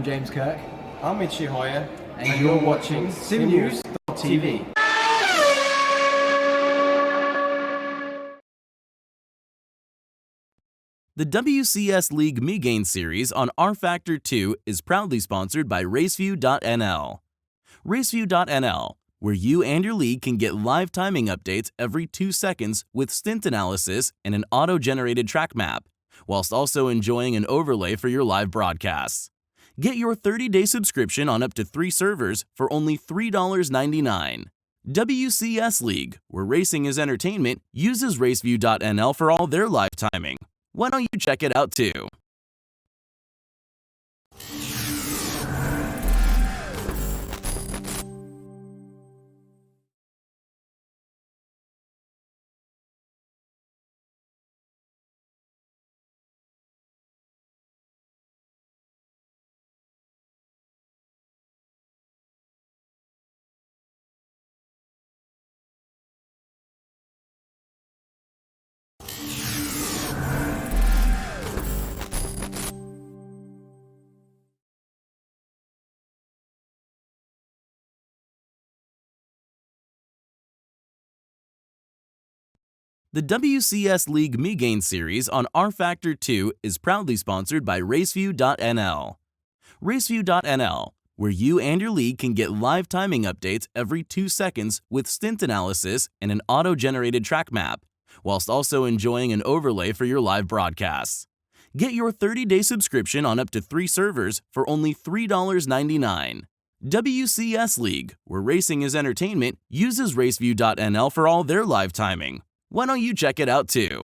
I'm James Kirk. I'm Michi Hoyer, And you're watching SimNews.tv. The WCS League Megane series on Rfactor 2 is proudly sponsored by Raceview.nl. Raceview.nl, where you and your league can get live timing updates every 2 seconds with stint analysis and an auto-generated track map, whilst also enjoying an overlay for your live broadcasts. Get your 30-day subscription on up to 3 servers for only $3.99. WCS League, where racing is entertainment, uses Raceview.nl for all their live timing. Why don't you check it out too? The WCS League Megane series on Rfactor 2 is proudly sponsored by Raceview.nl. Raceview.nl, where you and your league can get live timing updates every 2 seconds with stint analysis and an auto-generated track map, whilst also enjoying an overlay for your live broadcasts. Get your 30-day subscription on up to 3 servers for only $3.99. WCS League, where racing is entertainment, uses Raceview.nl for all their live timing. Why don't you check it out too?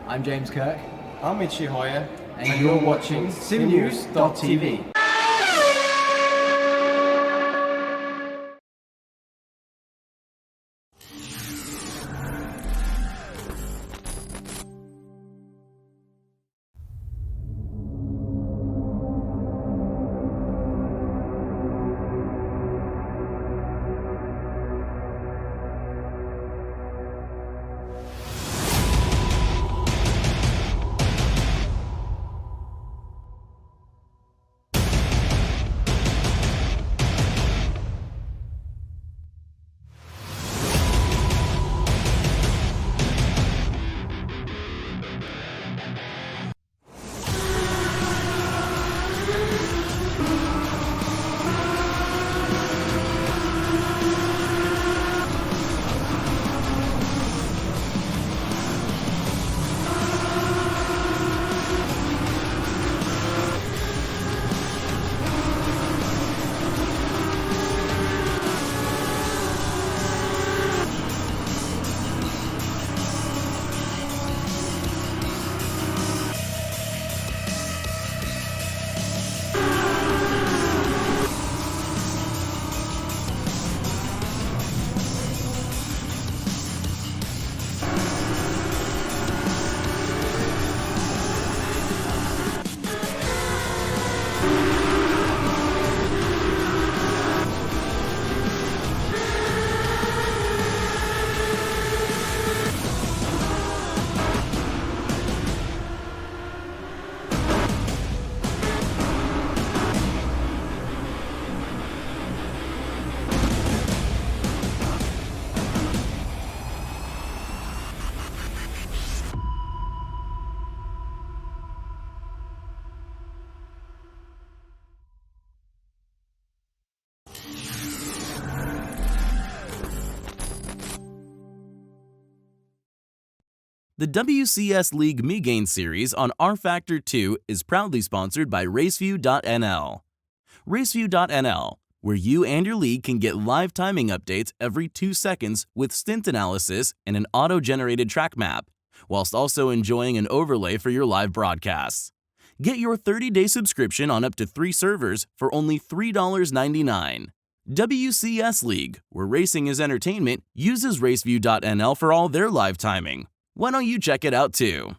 I'm James Kirk. I'm Michi Hoyer. And you're watching SimNews.tv. The WCS League Megane series on Rfactor 2 is proudly sponsored by Raceview.nl. Raceview.nl, where you and your league can get live timing updates every 2 seconds with stint analysis and an auto-generated track map, whilst also enjoying an overlay for your live broadcasts. Get your 30-day subscription on up to 3 servers for only $3.99. WCS League, where racing is entertainment, uses Raceview.nl for all their live timing. Why don't you check it out too?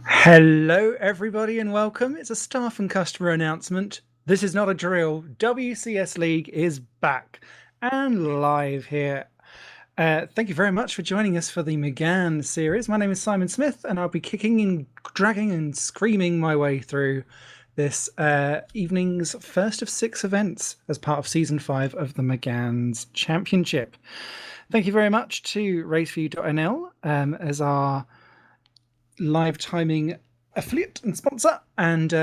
Hello everybody and welcome. It's a staff and customer announcement. This is not a drill. WCS League is back and live here. Thank you very much for joining us for the Megane series. My name is Simon Smith and I'll be kicking and dragging and screaming my way through this evening's first of 6 events as part of Season 5 of the Megane's Championship. Thank you very much to Raceview.nl as our live timing affiliate and sponsor, and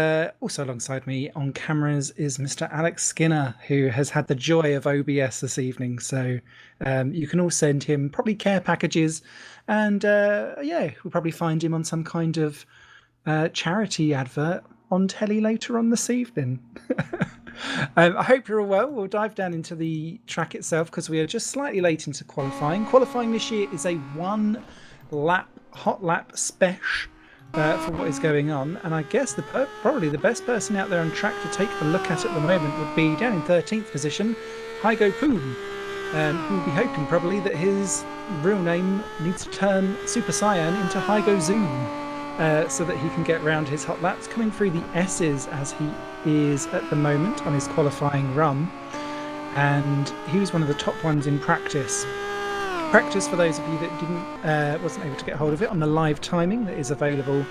also alongside me on cameras is Mr. Alex Skinner, who has had the joy of OBS this evening, so you can all send him probably care packages, and yeah, we'll probably find him on some kind of charity advert on telly later on this evening. I hope you're all well. We'll dive down into the track itself because we are just slightly late into qualifying. Qualifying this year is a 1 lap hot lap special for what is going on, and I guess probably the best person out there on track to take a look at the moment would be down in 13th position, Hygo Poom, who will be hoping probably that his real name needs to turn Super Saiyan into Hygo Zoom, so that he can get round his hot laps, coming through the S's as he is at the moment on his qualifying run, and he was one of the top ones in practice. Practice, for those of you that wasn't able to get hold of it, on the live timing that is available,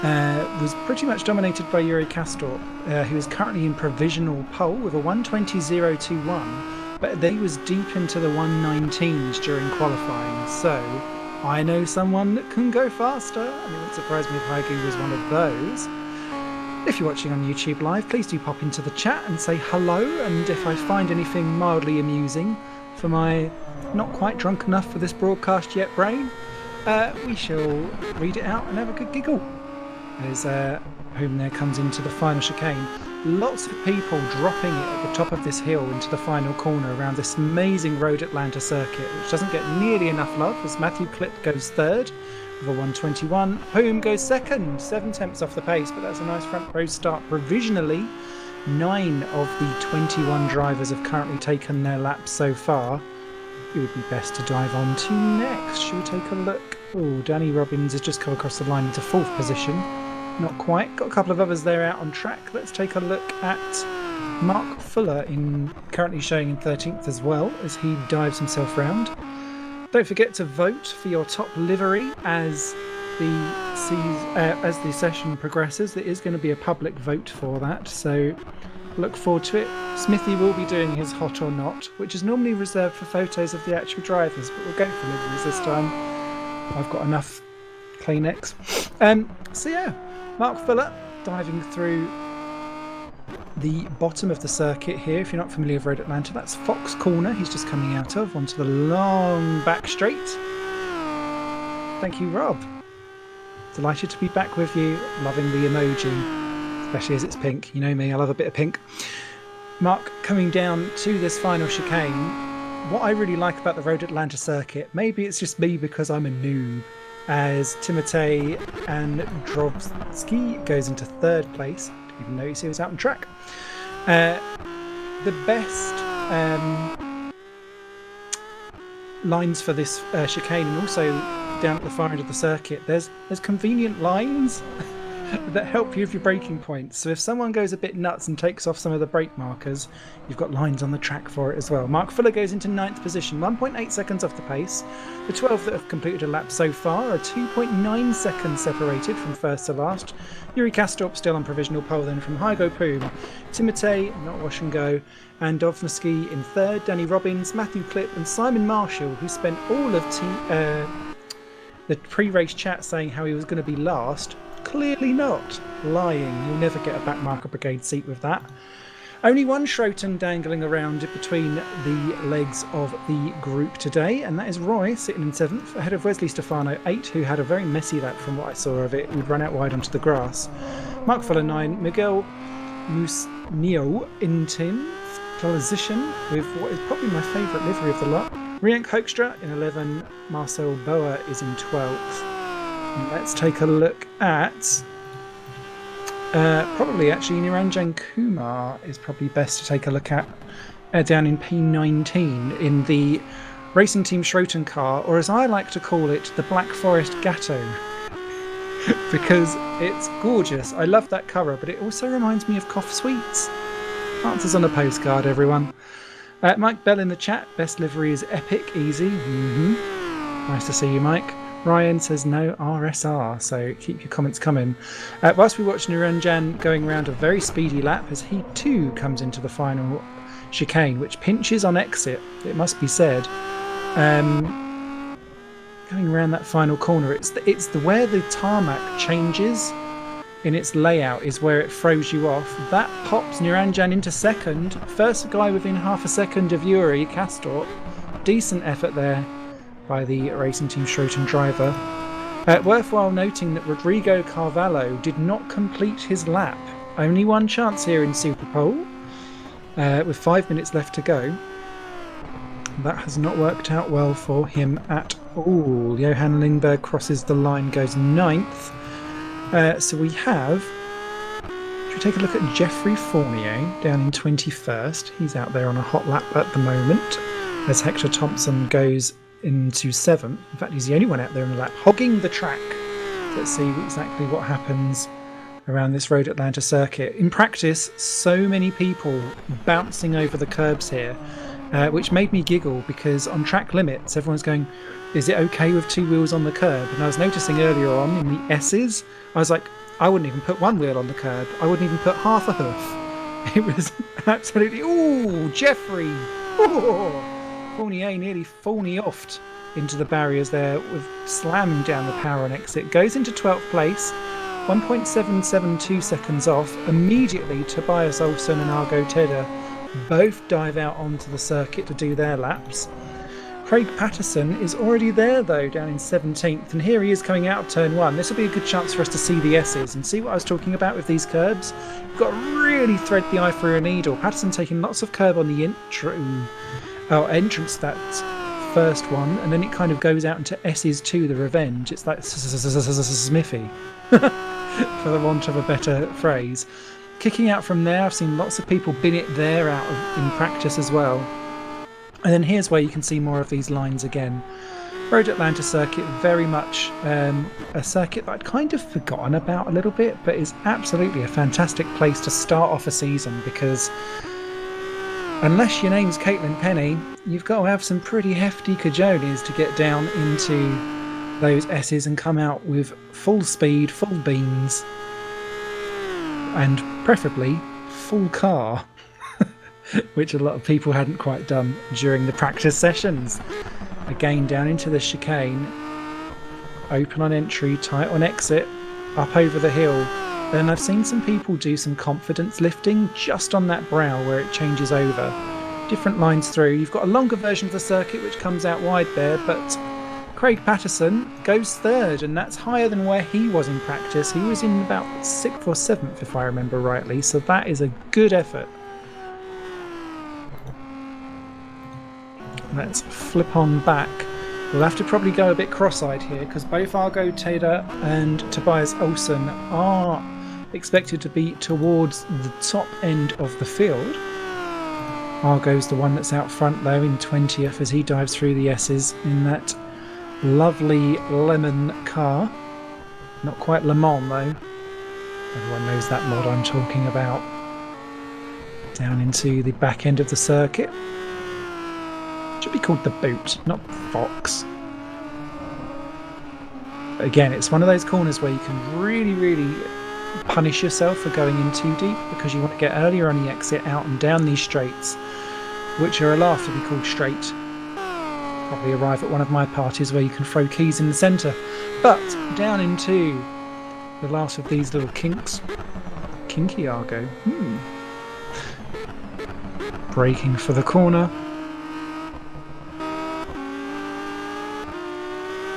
was pretty much dominated by Rfactor, who is currently in provisional pole with a 1:20.021, but he was deep into the 1:19s during qualifying, so I know someone that can go faster, and it wouldn't surprise me if Hygu was one of those. If you're watching on YouTube Live, please do pop into the chat and say hello, and if I find anything mildly amusing for my not quite drunk enough for this broadcast yet brain, we shall read it out and have a good giggle. As Home there comes into the final chicane. Lots of people dropping it at the top of this hill into the final corner around this amazing Road Atlanta circuit, which doesn't get nearly enough love as Matthew Clipp goes third with a 1:21. Home goes second, 7 tenths off the pace, but that's a nice front row start provisionally. 9 of the 21 drivers have currently taken their laps so far. It would be best to dive on to next. Should we take a look? Oh, Danny Robbins has just come across the line into 4th position. Not quite. Got a couple of others there out on track. Let's take a look at Mark Fuller, currently showing in 13th as well as he dives himself round. Don't forget to vote for your top livery as the session progresses. There is going to be a public vote for that, so look forward to it. Smithy will be doing his hot or not, which is normally reserved for photos of the actual drivers, but we'll go for liveries this time. I've got enough Kleenex. So yeah, Mark Fuller diving through the bottom of the circuit here. If you're not familiar with Road Atlanta, that's Fox Corner he's just coming out of onto the long back straight. Thank you, Rob. Delighted to be back with you. Loving the emoji, especially as it's pink. You know me, I love a bit of pink. Mark coming down to this final chicane. What I really like about the Road Atlanta circuit, maybe it's just me because I'm a noob, as Timotei and Drobski goes into 3rd place. Didn't even notice he was out on track. The best lines for this chicane, and also down at the far end of the circuit, there's convenient lines that help you with your braking points. So if someone goes a bit nuts and takes off some of the brake markers, you've got lines on the track for it as well. Mark Fuller goes into 9th position, 1.8 seconds off the pace. The 12 that have completed a lap so far are 2.9 seconds separated from first to last. Yuri Kastorp still on provisional pole then from Hygo Poom. Timotei, not wash and go, and Dovnowski in 3rd. Danny Robbins, Matthew Clipp and Simon Marshall, who spent all of the pre-race chat saying how he was going to be last. Clearly not. Lying. You'll never get a backmarker brigade seat with that. Only one Schroten dangling around between the legs of the group today, and that is Roy sitting in 7th, ahead of Wesley Stefano 8, who had a very messy lap from what I saw of it. Would run out wide onto the grass. Mark Fuller 9, Miguel Musnio in 10th position with what is probably my favourite livery of the lot. Riank Hoekstra in 11, Marcel Boa is in 12th. Let's take a look at probably actually Niranjan Kumar is probably best to take a look at down in P19 in the Racing Team Schroten car, or as I like to call it, the Black Forest Gatto. Because it's gorgeous. I love that colour, but it also reminds me of Cough Sweets. Answers on a postcard, everyone. Mike Bell in the chat. Best livery is epic, easy. Nice to see you, Mike. Ryan says no RSR, so keep your comments coming. Whilst we watch Niranjan going around a very speedy lap as he too comes into the final chicane, which pinches on exit, it must be said. Going around that final corner, it's the where the tarmac changes in its layout is where it throws you off. That pops Niranjan into second. First guy within half a second of Yuri Castor. Decent effort there by the Racing Team Schroten driver. Worthwhile noting that Rodrigo Carvalho did not complete his lap. Only one chance here in Superpole, with 5 minutes left to go. That has not worked out well for him at all. Johan Lindberg crosses the line, goes 9th. So we have... Should we take a look at Jeffrey Fournier down in 21st? He's out there on a hot lap at the moment, as Hector Thompson goes into 7th. In fact, he's the only one out there in the lap, hogging the track. Let's see exactly what happens around this Road Atlanta circuit. In practice, so many people bouncing over the curbs here, which made me giggle because on track limits, everyone's going, is it okay with 2 wheels on the curb? And I was noticing earlier on in the S's, I was like, I wouldn't even put 1 wheel on the curb. I wouldn't even put half a hoof. It was absolutely, ooh, Jeffrey. Ooh. Fournier nearly Fournier-offed into the barriers there, with slamming down the power on exit. Goes into 12th place, 1.772 seconds off. Immediately, Tobias Olsson and Argo Tedder both dive out onto the circuit to do their laps. Craig Patterson is already there though, down in 17th, and here he is coming out of turn 1. This will be a good chance for us to see the S's and see what I was talking about with these curbs. You've got to really thread the eye through a needle. Patterson taking lots of curb on the entrance, that first one, and then it kind of goes out into S's 2, the revenge. It's like Smithy, for the want of a better phrase. Kicking out from there, I've seen lots of people bin it there in practice as well. And then here's where you can see more of these lines again. Road Atlanta circuit, very much a circuit that I'd kind of forgotten about a little bit, but is absolutely a fantastic place to start off a season, because unless your name's Caitlin Penny, you've got to have some pretty hefty cajoles to get down into those S's and come out with full speed, full beans, and preferably full car, which a lot of people hadn't quite done during the practice sessions. Again, down into the chicane, open on entry, tight on exit, up over the hill. Then I've seen some people do some confidence lifting just on that brow where it changes over. Different lines through. You've got a longer version of the circuit which comes out wide there, but Craig Patterson goes 3rd, and that's higher than where he was in practice. He was in about 6th or 7th, if I remember rightly, so that is a good effort. Let's flip on back. We'll have to probably go a bit cross-eyed here, because both Argo Taylor and Tobias Olsson are expected to be towards the top end of the field. Argo's the one that's out front though in 20th as he dives through the S's in that lovely lemon car. Not quite Le Mans though. Everyone knows that mod I'm talking about. Down into the back end of the circuit. Should be called the Boot, not Fox. But again, it's one of those corners where you can really punish yourself for going in too deep, because you want to get earlier on the exit out and down these straights, which are a laugh to be called straight. Probably arrive at one of my parties where you can throw keys in the centre. But down into the last of these little kinks. Kinky Argo. Braking for the corner.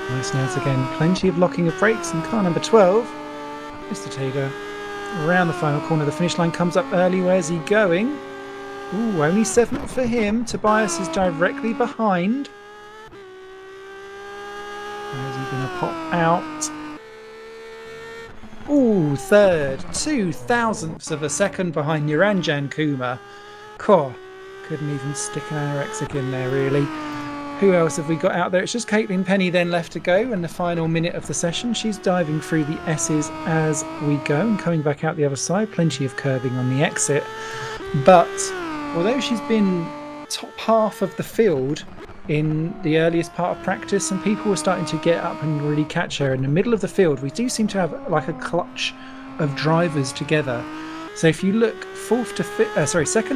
Nice notes again. Plenty of locking of brakes in car number 12. Mr. Tager around the final corner. The finish line comes up early. Where's he going? Ooh, only 7th for him. Tobias is directly behind. Where's he going to pop out? Ooh, 3rd. 0.02 of a second behind Niranjan Kumar. Couldn't even stick an anorexic in there, really. Who else have we got out there? It's just Caitlin Penny then left to go in the final minute of the session. She's diving through the S's as we go and coming back out the other side. Plenty of curving on the exit. But although she's been top half of the field in the earliest part of practice, and people were starting to get up and really catch her in the middle of the field, we do seem to have like a clutch of drivers together. So if you look second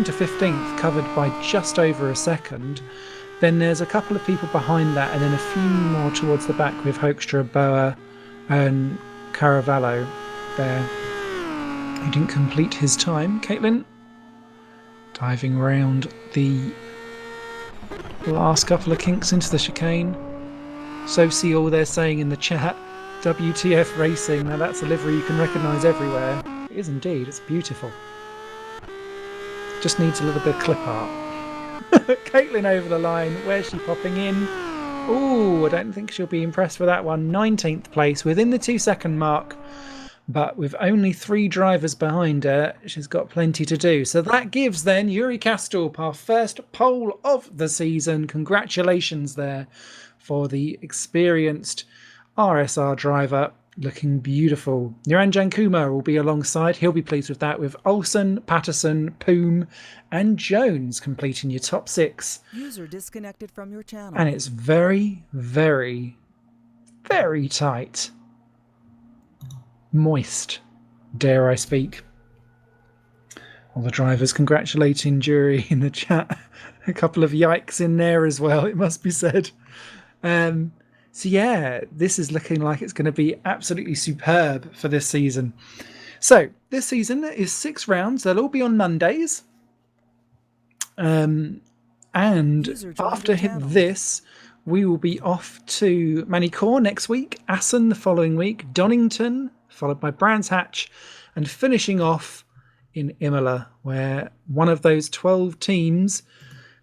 to 15th covered by just over a second, then there's a couple of people behind that, and then a few more towards the back with Hoekstra, Boa and Caravallo there, who didn't complete his time. Caitlin diving around the last couple of kinks into the chicane. So see all they're saying in the chat. WTF Racing. Now that's a livery you can recognise everywhere. It is indeed. It's beautiful. Just needs a little bit of clip art. Caitlin over the line. Where's she popping in? Oh, I don't think she'll be impressed with that one. 19th place within the 2-second mark. But with only 3 drivers behind her, she's got plenty to do. So that gives then Yuri Kastorp our first pole of the season. Congratulations there for the experienced RSR driver. Looking beautiful. Niranjan Kumar will be alongside. He'll be pleased with that, with Olsen, Patterson, Poom and Jones completing your top 6. User disconnected from your channel. And it's very, very, very tight. Moist, dare I speak. All the drivers congratulating Jury in the chat. A couple of yikes in there as well, it must be said. So yeah, this is looking like it's going to be absolutely superb for this season. So this season is 6 rounds. They'll all be on Mondays. And after this, we will be off to Manicourt next week, Assen the following week, Donington, followed by Brands Hatch, and finishing off in Imola, where one of those 12 teams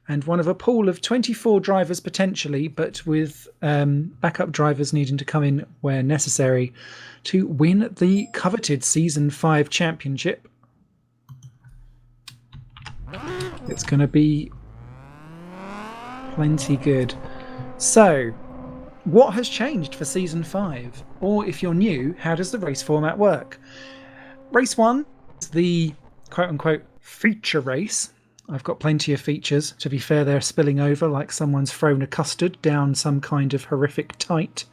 and one of a pool of 24 drivers potentially, but with backup drivers needing to come in where necessary to win the coveted Season 5 championship. It's going to be plenty good. So, what has changed for Season 5? Or if you're new, how does the race format work? Race 1 is the quote-unquote feature race. I've got plenty of features. To be fair, they're spilling over like someone's thrown a custard down some kind of horrific tight.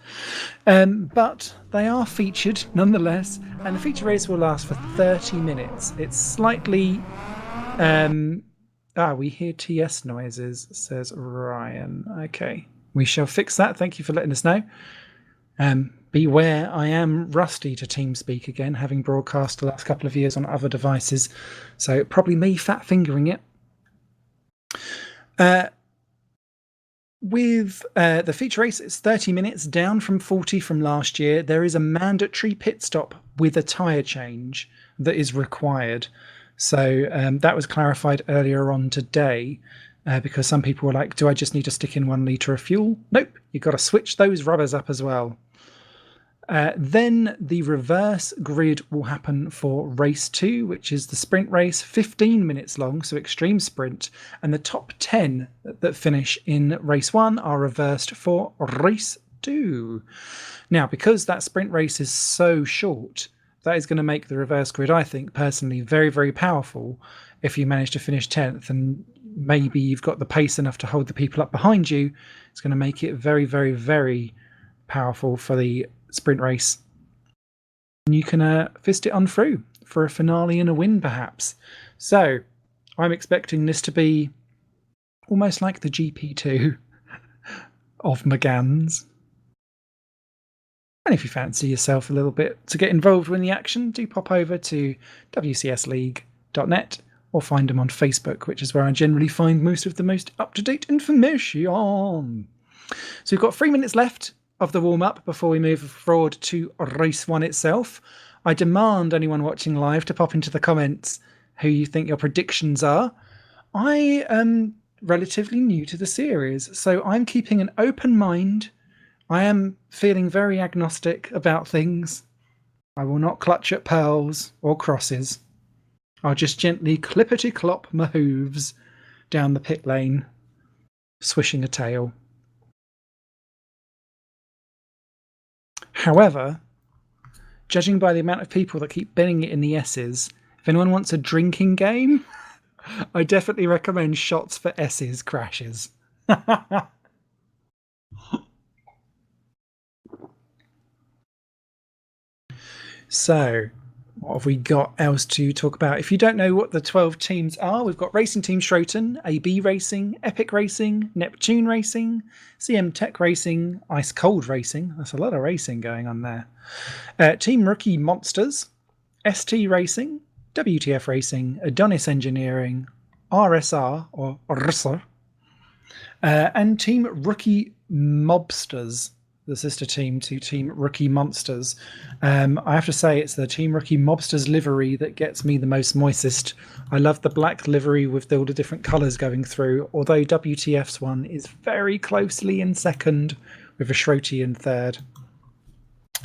But they are featured nonetheless, and the feature race will last for 30 minutes. It's slightly... we hear TS noises, says Ryan. Okay, we shall fix that. Thank you for letting us know. Beware, I am rusty to TeamSpeak again, having broadcast the last couple of years on other devices. So probably me fat fingering it. With the feature race, it's 30 minutes, down from 40 from last year. There is a mandatory pit stop with a tyre change that is required. So that was clarified earlier on today because some people were like, do I just need to stick in 1 litre of fuel? Nope, you've got to switch those rubbers up as well. Then the reverse grid will happen for race 2, which is the sprint race, 15 minutes long, so extreme sprint, and the top 10 that finish in race 1 are reversed for race 2. Now, because that sprint race is so short, that is going to make the reverse grid, I think, personally, very, very powerful if you manage to finish 10th, and maybe you've got the pace enough to hold the people up behind you. It's going to make it very, very, very powerful for the sprint race. And you can fist it on through for a finale and a win, perhaps. So I'm expecting this to be almost like the GP2 of Megane's. And if you fancy yourself a little bit to get involved in the action, do pop over to WCSLeague.net or find them on Facebook, which is where I generally find most of the most up-to-date information. So we've got 3 minutes left of the warm-up before we move forward to race 1 itself. I demand anyone watching live to pop into the comments who you think your predictions are. I am relatively new to the series, so I'm keeping an open mind. I am feeling very agnostic about things. I will not clutch at pearls or crosses. I'll just gently clippity-clop my hooves down the pit lane, swishing a tail. However, judging by the amount of people that keep betting it in the S's, if anyone wants a drinking game, I definitely recommend Shots for S's crashes. So, what have we got else to talk about? If you don't know what the 12 teams are, we've got Racing Team Schroten, AB Racing, Epic Racing, Neptune Racing, CM Tech Racing, Ice Cold Racing. That's a lot of racing going on there. Team Rookie Monsters, ST Racing, WTF Racing, Adonis Engineering, RSR or RSR, and Team Rookie Mobsters, the sister team to Team Rookie Monsters. I have to say it's the Team Rookie Mobsters livery that gets me the most moistest. I love the black livery with all the different colours going through, although WTF's one is very closely in second with a Shroty in third.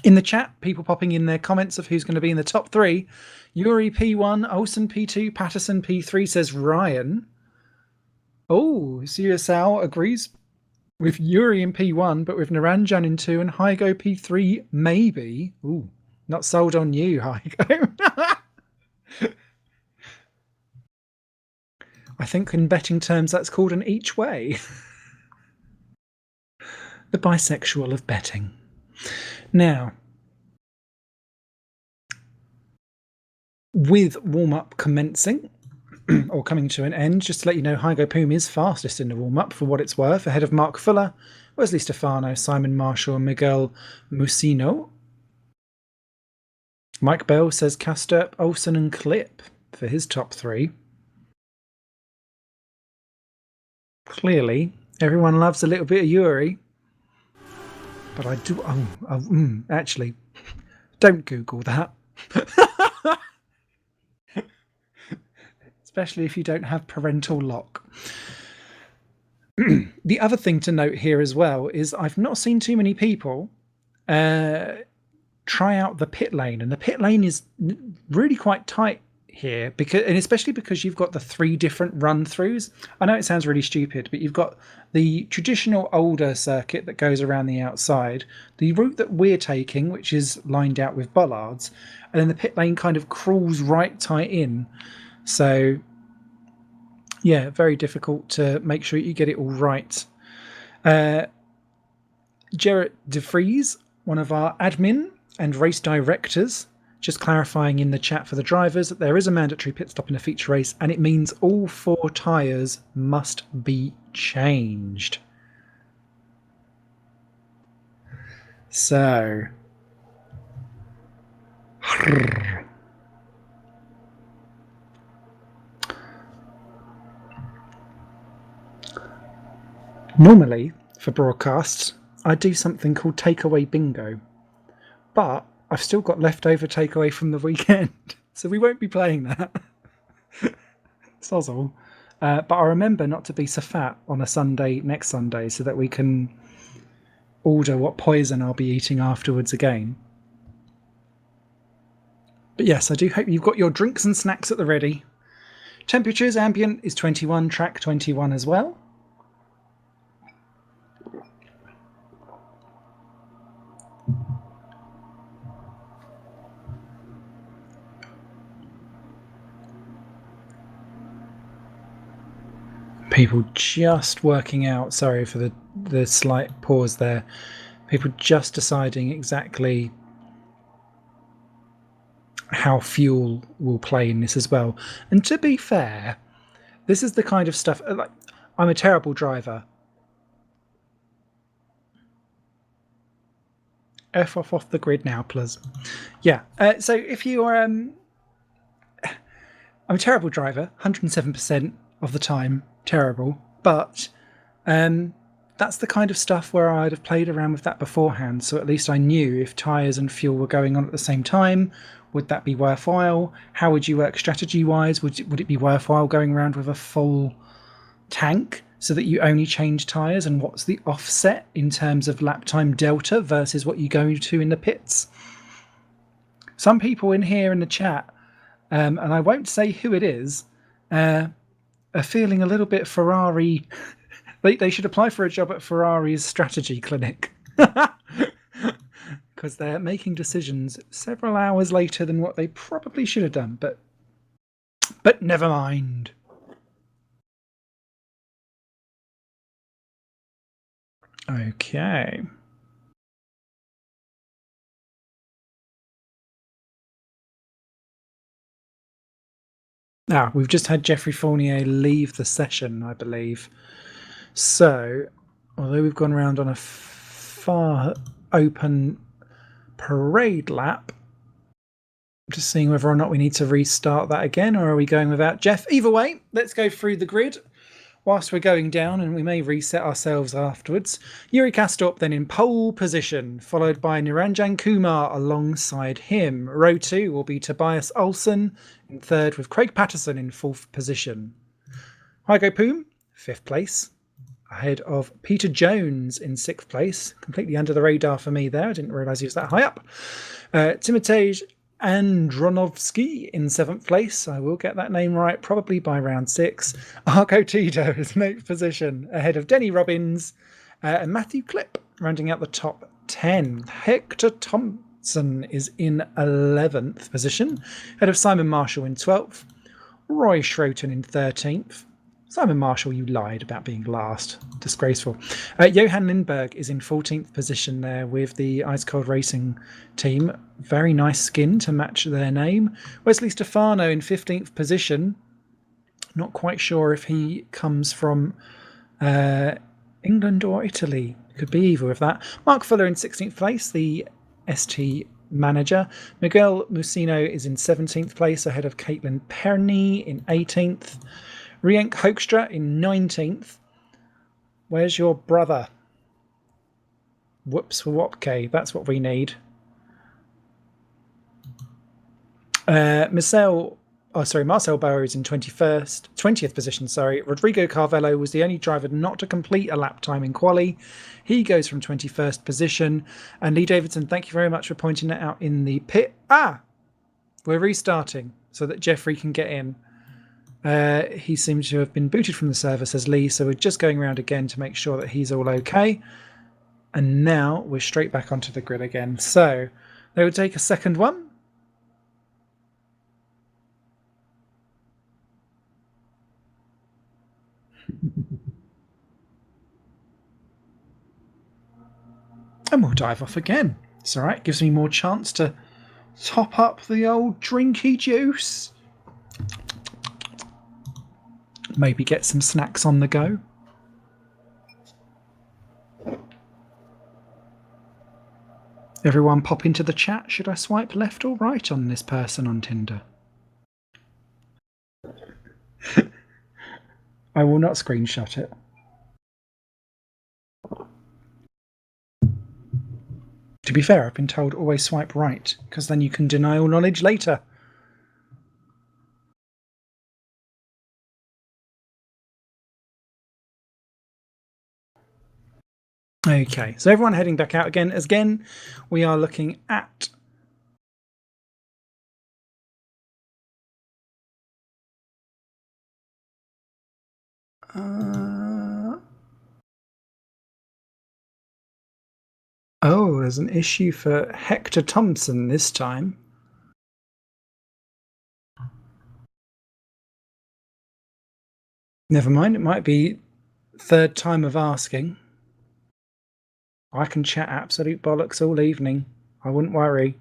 In the chat, people popping in their comments of who's going to be in the top three. Yuri P1, Olsen P2, Patterson P3 says Ryan. Oh, CSL agrees with Yuri in P1, but with Naranjan in 2 and Hygo P3, maybe. Ooh, not sold on you, Hygo. I think in betting terms that's called an each way. The bisexual of betting. Now, with warm-up commencing, or coming to an end, just to let you know, Hygo Poom is fastest in the warm-up for what it's worth, ahead of Mark Fuller, Wesley Stefano, Simon Marshall, and Miguel Musino. Mike Bell says Kasterp, Olsen, and Clip for his top three. Clearly, everyone loves a little bit of Yuri. But I do... actually, don't Google that. Especially if you don't have parental lock. The other thing to note here as well is I've not seen too many people try out the pit lane, and the pit lane is really quite tight here, and especially because you've got the 3 different run-throughs. I know it sounds really stupid, but you've got the traditional older circuit that goes around the outside, the route that we're taking, which is lined out with bollards, and then the pit lane kind of crawls right tight in. So, yeah, very difficult to make sure you get it all right. Jarrett DeFries, one of our admin and race directors, just clarifying in the chat for the drivers that there is a mandatory pit stop in a feature race, and it means all 4 tyres must be changed. So... Normally, for broadcasts, I do something called takeaway bingo, but I've still got leftover takeaway from the weekend, so we won't be playing that. Sozzle. But I remember not to be so fat on a Sunday, next Sunday, so that we can order what poison I'll be eating afterwards again. But yes, I do hope you've got your drinks and snacks at the ready. Temperatures, ambient is 21, track 21 as well. People just working out, sorry for the slight pause there, people just deciding exactly how fuel will play in this as well. And to be fair, this is the kind of stuff, like, I'm a terrible driver. F off the grid now, please. Yeah, so if you are, I'm a terrible driver, 107% of the time. Terrible, but that's the kind of stuff where I'd have played around with that beforehand, so at least I knew if tyres and fuel were going on at the same time, would that be worthwhile? How would you work strategy wise? Would it be worthwhile going around with a full tank so that you only change tyres, and what's the offset in terms of lap time delta versus what you go to in the pits? Some people in here in the chat, and I won't say who it is, are feeling a little bit Ferrari. They should apply for a job at Ferrari's strategy clinic. Because because they're making decisions several hours later than what they probably should have done, but never mind. Okay. Now, we've just had Geoffrey Fournier leave the session, I believe. So, although we've gone around on a far open parade lap, I'm just seeing whether or not we need to restart that again, or are we going without Jeff? Either way, let's go through the grid whilst we're going down, and we may reset ourselves afterwards. Yuri Kastorp then in pole position, followed by Niranjan Kumar alongside him. Row 2 will be Tobias Olsen in third, with Craig Patterson in fourth position. Hygo Poom, fifth place, ahead of Peter Jones in sixth place. Completely under the radar for me there. I didn't realise he was that high up. Timotej Andronovsky in seventh place. I will get that name right probably by round 6. Arco Tito is in 8th position, ahead of Denny Robbins and Matthew Clipp, rounding out the top 10. Hector Thompson is in 11th position, ahead of Simon Marshall in 12th. Roy Schroten in 13th. Simon Marshall, you lied about being last. Disgraceful. Johan Lindberg is in 14th position there with the Ice Cold Racing team. Very nice skin to match their name. Wesley Stefano in 15th position. Not quite sure if he comes from England or Italy. Could be either of that. Mark Fuller in 16th place, the ST manager. Miguel Musino is in 17th place, ahead of Caitlin Perny in 18th. Rienk Hoekstra in 19th. Where's your brother? Whoops for Wopke. That's what we need. Marcel Bauer is in 20th position. Rodrigo Carvello was the only driver not to complete a lap time in quali. He goes from 21st position. And Lee Davidson, thank you very much for pointing that out in the pit. We're restarting so that Jeffrey can get in. He seems to have been booted from the server, says Lee, so we're just going around again to make sure that he's all okay. And now we're straight back onto the grid again. So they would take a second one. And we'll dive off again. It's all right, gives me more chance to top up the old drinky juice. Maybe get some snacks on the go. Everyone pop into the chat. Should I swipe left or right on this person on Tinder? I will not screenshot it. To be fair, I've been told always swipe right, because then you can deny all knowledge later. Okay, so everyone heading back out again. Again, we are looking at there's an issue for Hector Thompson this time. Never mind, it might be third time of asking. I can chat absolute bollocks all evening. I wouldn't worry.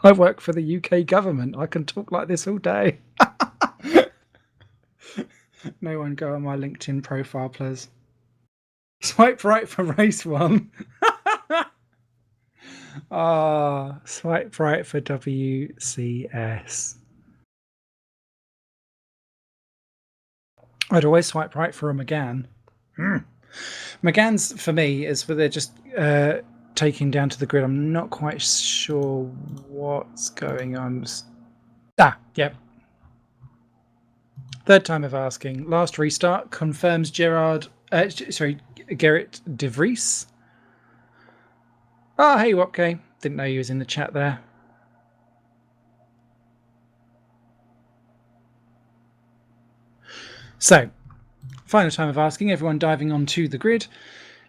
I work for the UK government. I can talk like this all day. No one go on my LinkedIn profile, please. Swipe right for race 1. Swipe right for WCS. I'd always swipe right for a Megane. Megane's, for me, is for they're just taking down to the grid. I'm not quite sure what's going on. Yep. Third time of asking. Last restart confirms Gerrit De Vries. Hey, Wopke. Didn't know you was in the chat there. So, final time of asking. Everyone diving onto the grid.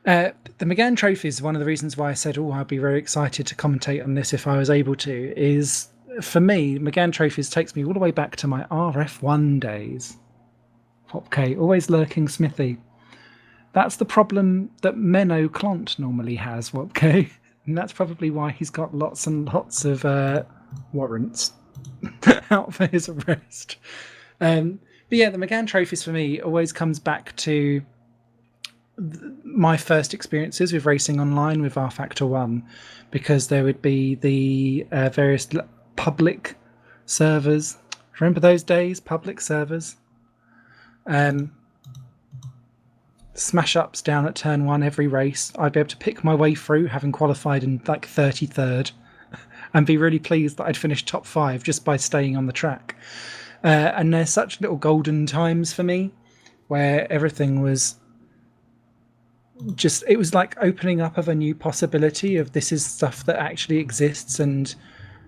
The Megane Trophy is one of the reasons why I said, I'd be very excited to commentate on this if I was able to, is for me, Megane Trophies takes me all the way back to my RF1 days. Okay, always lurking Smithy. That's the problem that Menno Clant normally has, okay? And that's probably why he's got lots and lots of warrants out for his arrest. But yeah, the Megane Trophies for me always comes back to my first experiences with racing online with Rfactor 1, because there would be the various public servers. Remember those days? Public servers? Smash ups down at turn 1 every race. I'd be able to pick my way through, having qualified in like 33rd, and be really pleased that I'd finished top 5 just by staying on the track. And there's such little golden times for me where everything was just, it was like opening up of a new possibility of this is stuff that actually exists. And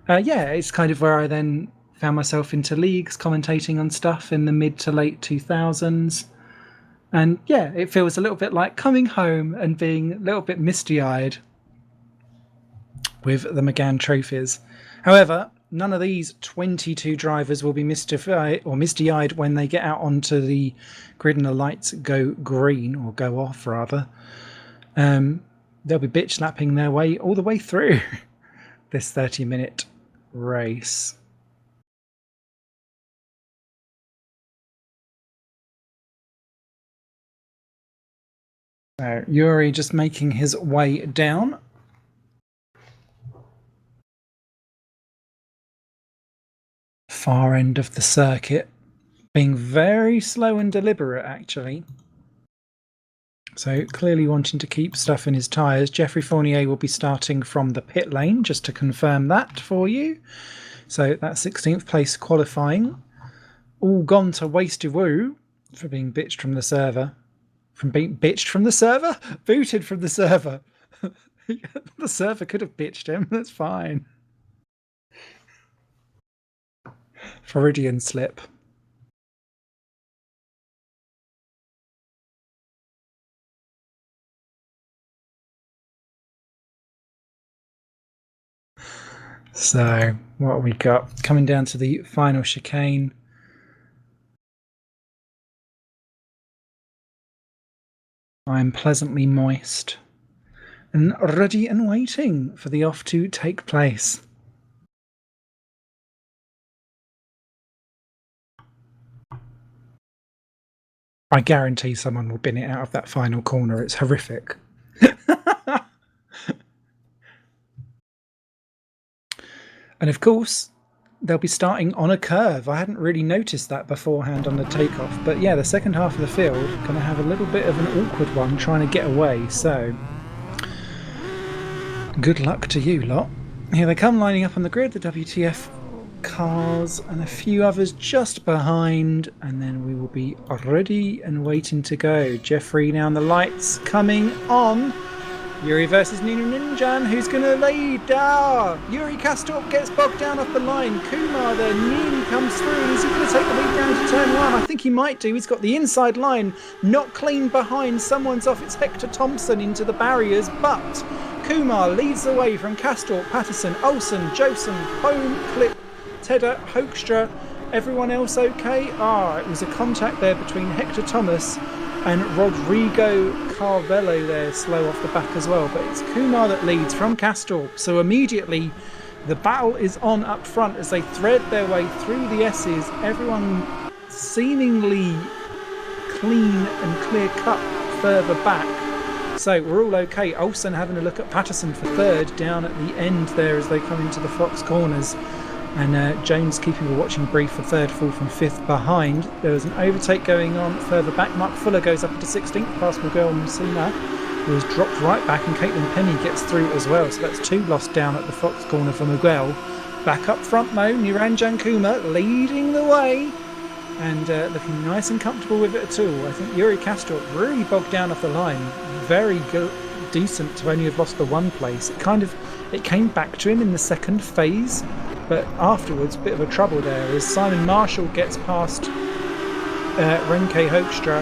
it's kind of where I then found myself into leagues, commentating on stuff in the mid to late 2000s. And yeah, it feels a little bit like coming home and being a little bit misty-eyed with the Megane Trophies. However, none of these 22 drivers will be misty-eyed when they get out onto the grid and the lights go green, or go off rather. They'll be bitch slapping their way all the way through this 30-minute race. So Yuri just making his way down. Far end of the circuit, being very slow and deliberate actually. So clearly wanting to keep stuff in his tyres. Geoffrey Fournier will be starting from the pit lane, just to confirm that for you. So that's 16th place qualifying. All gone to wasted woo for being bitched from the server. From being bitched from the server? Booted from the server. The server could have bitched him, that's fine. Freudian slip. So, what have we got? Coming down to the final chicane. I'm pleasantly moist and ready and waiting for the off to take place. I guarantee someone will bin it out of that final corner. It's horrific. And of course, they'll be starting on a curve. I hadn't really noticed that beforehand on the takeoff. But yeah, the second half of the field going to have a little bit of an awkward one trying to get away. So good luck to you lot. Here they come lining up on the grid, the WTF cars and a few others just behind, and then we will be ready and waiting to go. Geoffrey now on the lights coming on. Yuri versus Nina Ninjan, who's going to lead? Yuri Kastorp gets bogged down off the line. Kumar there nearly comes through. Is he going to take the lead down to turn 1? I think he might do. He's got the inside line, not clean behind. Someone's off. It's Hector Thompson into the barriers, but Kumar leads the way from Kastorp, Patterson, Olsen, Joseph, Home, Clip, Tedder, Hoekstra. Everyone else okay? It was a contact there between Hector Thomas and Rodrigo Carvello there, slow off the back as well. But it's Kumar that leads from Kastorp. So immediately the battle is on up front as they thread their way through the S's. Everyone seemingly clean and clear cut further back. So we're all okay. Olsen having a look at Patterson for third down at the end there as they come into the Fox corners. And Jones keeping a watching brief for third, fourth and fifth behind. There was an overtake going on further back. Mark Fuller goes up into 16th past Miguel Messina, who has dropped right back, and Caitlin Penny gets through as well. So that's 2 lost down at the Fox corner for Miguel. Back up front though, Niranjan Kumar leading the way and looking nice and comfortable with it too. I think Yuri Kastorp really bogged down off the line. Very good, decent to only have lost the 1 place. It came back to him in the second phase. But afterwards, a bit of a trouble there as Simon Marshall gets past Remke Hoekstra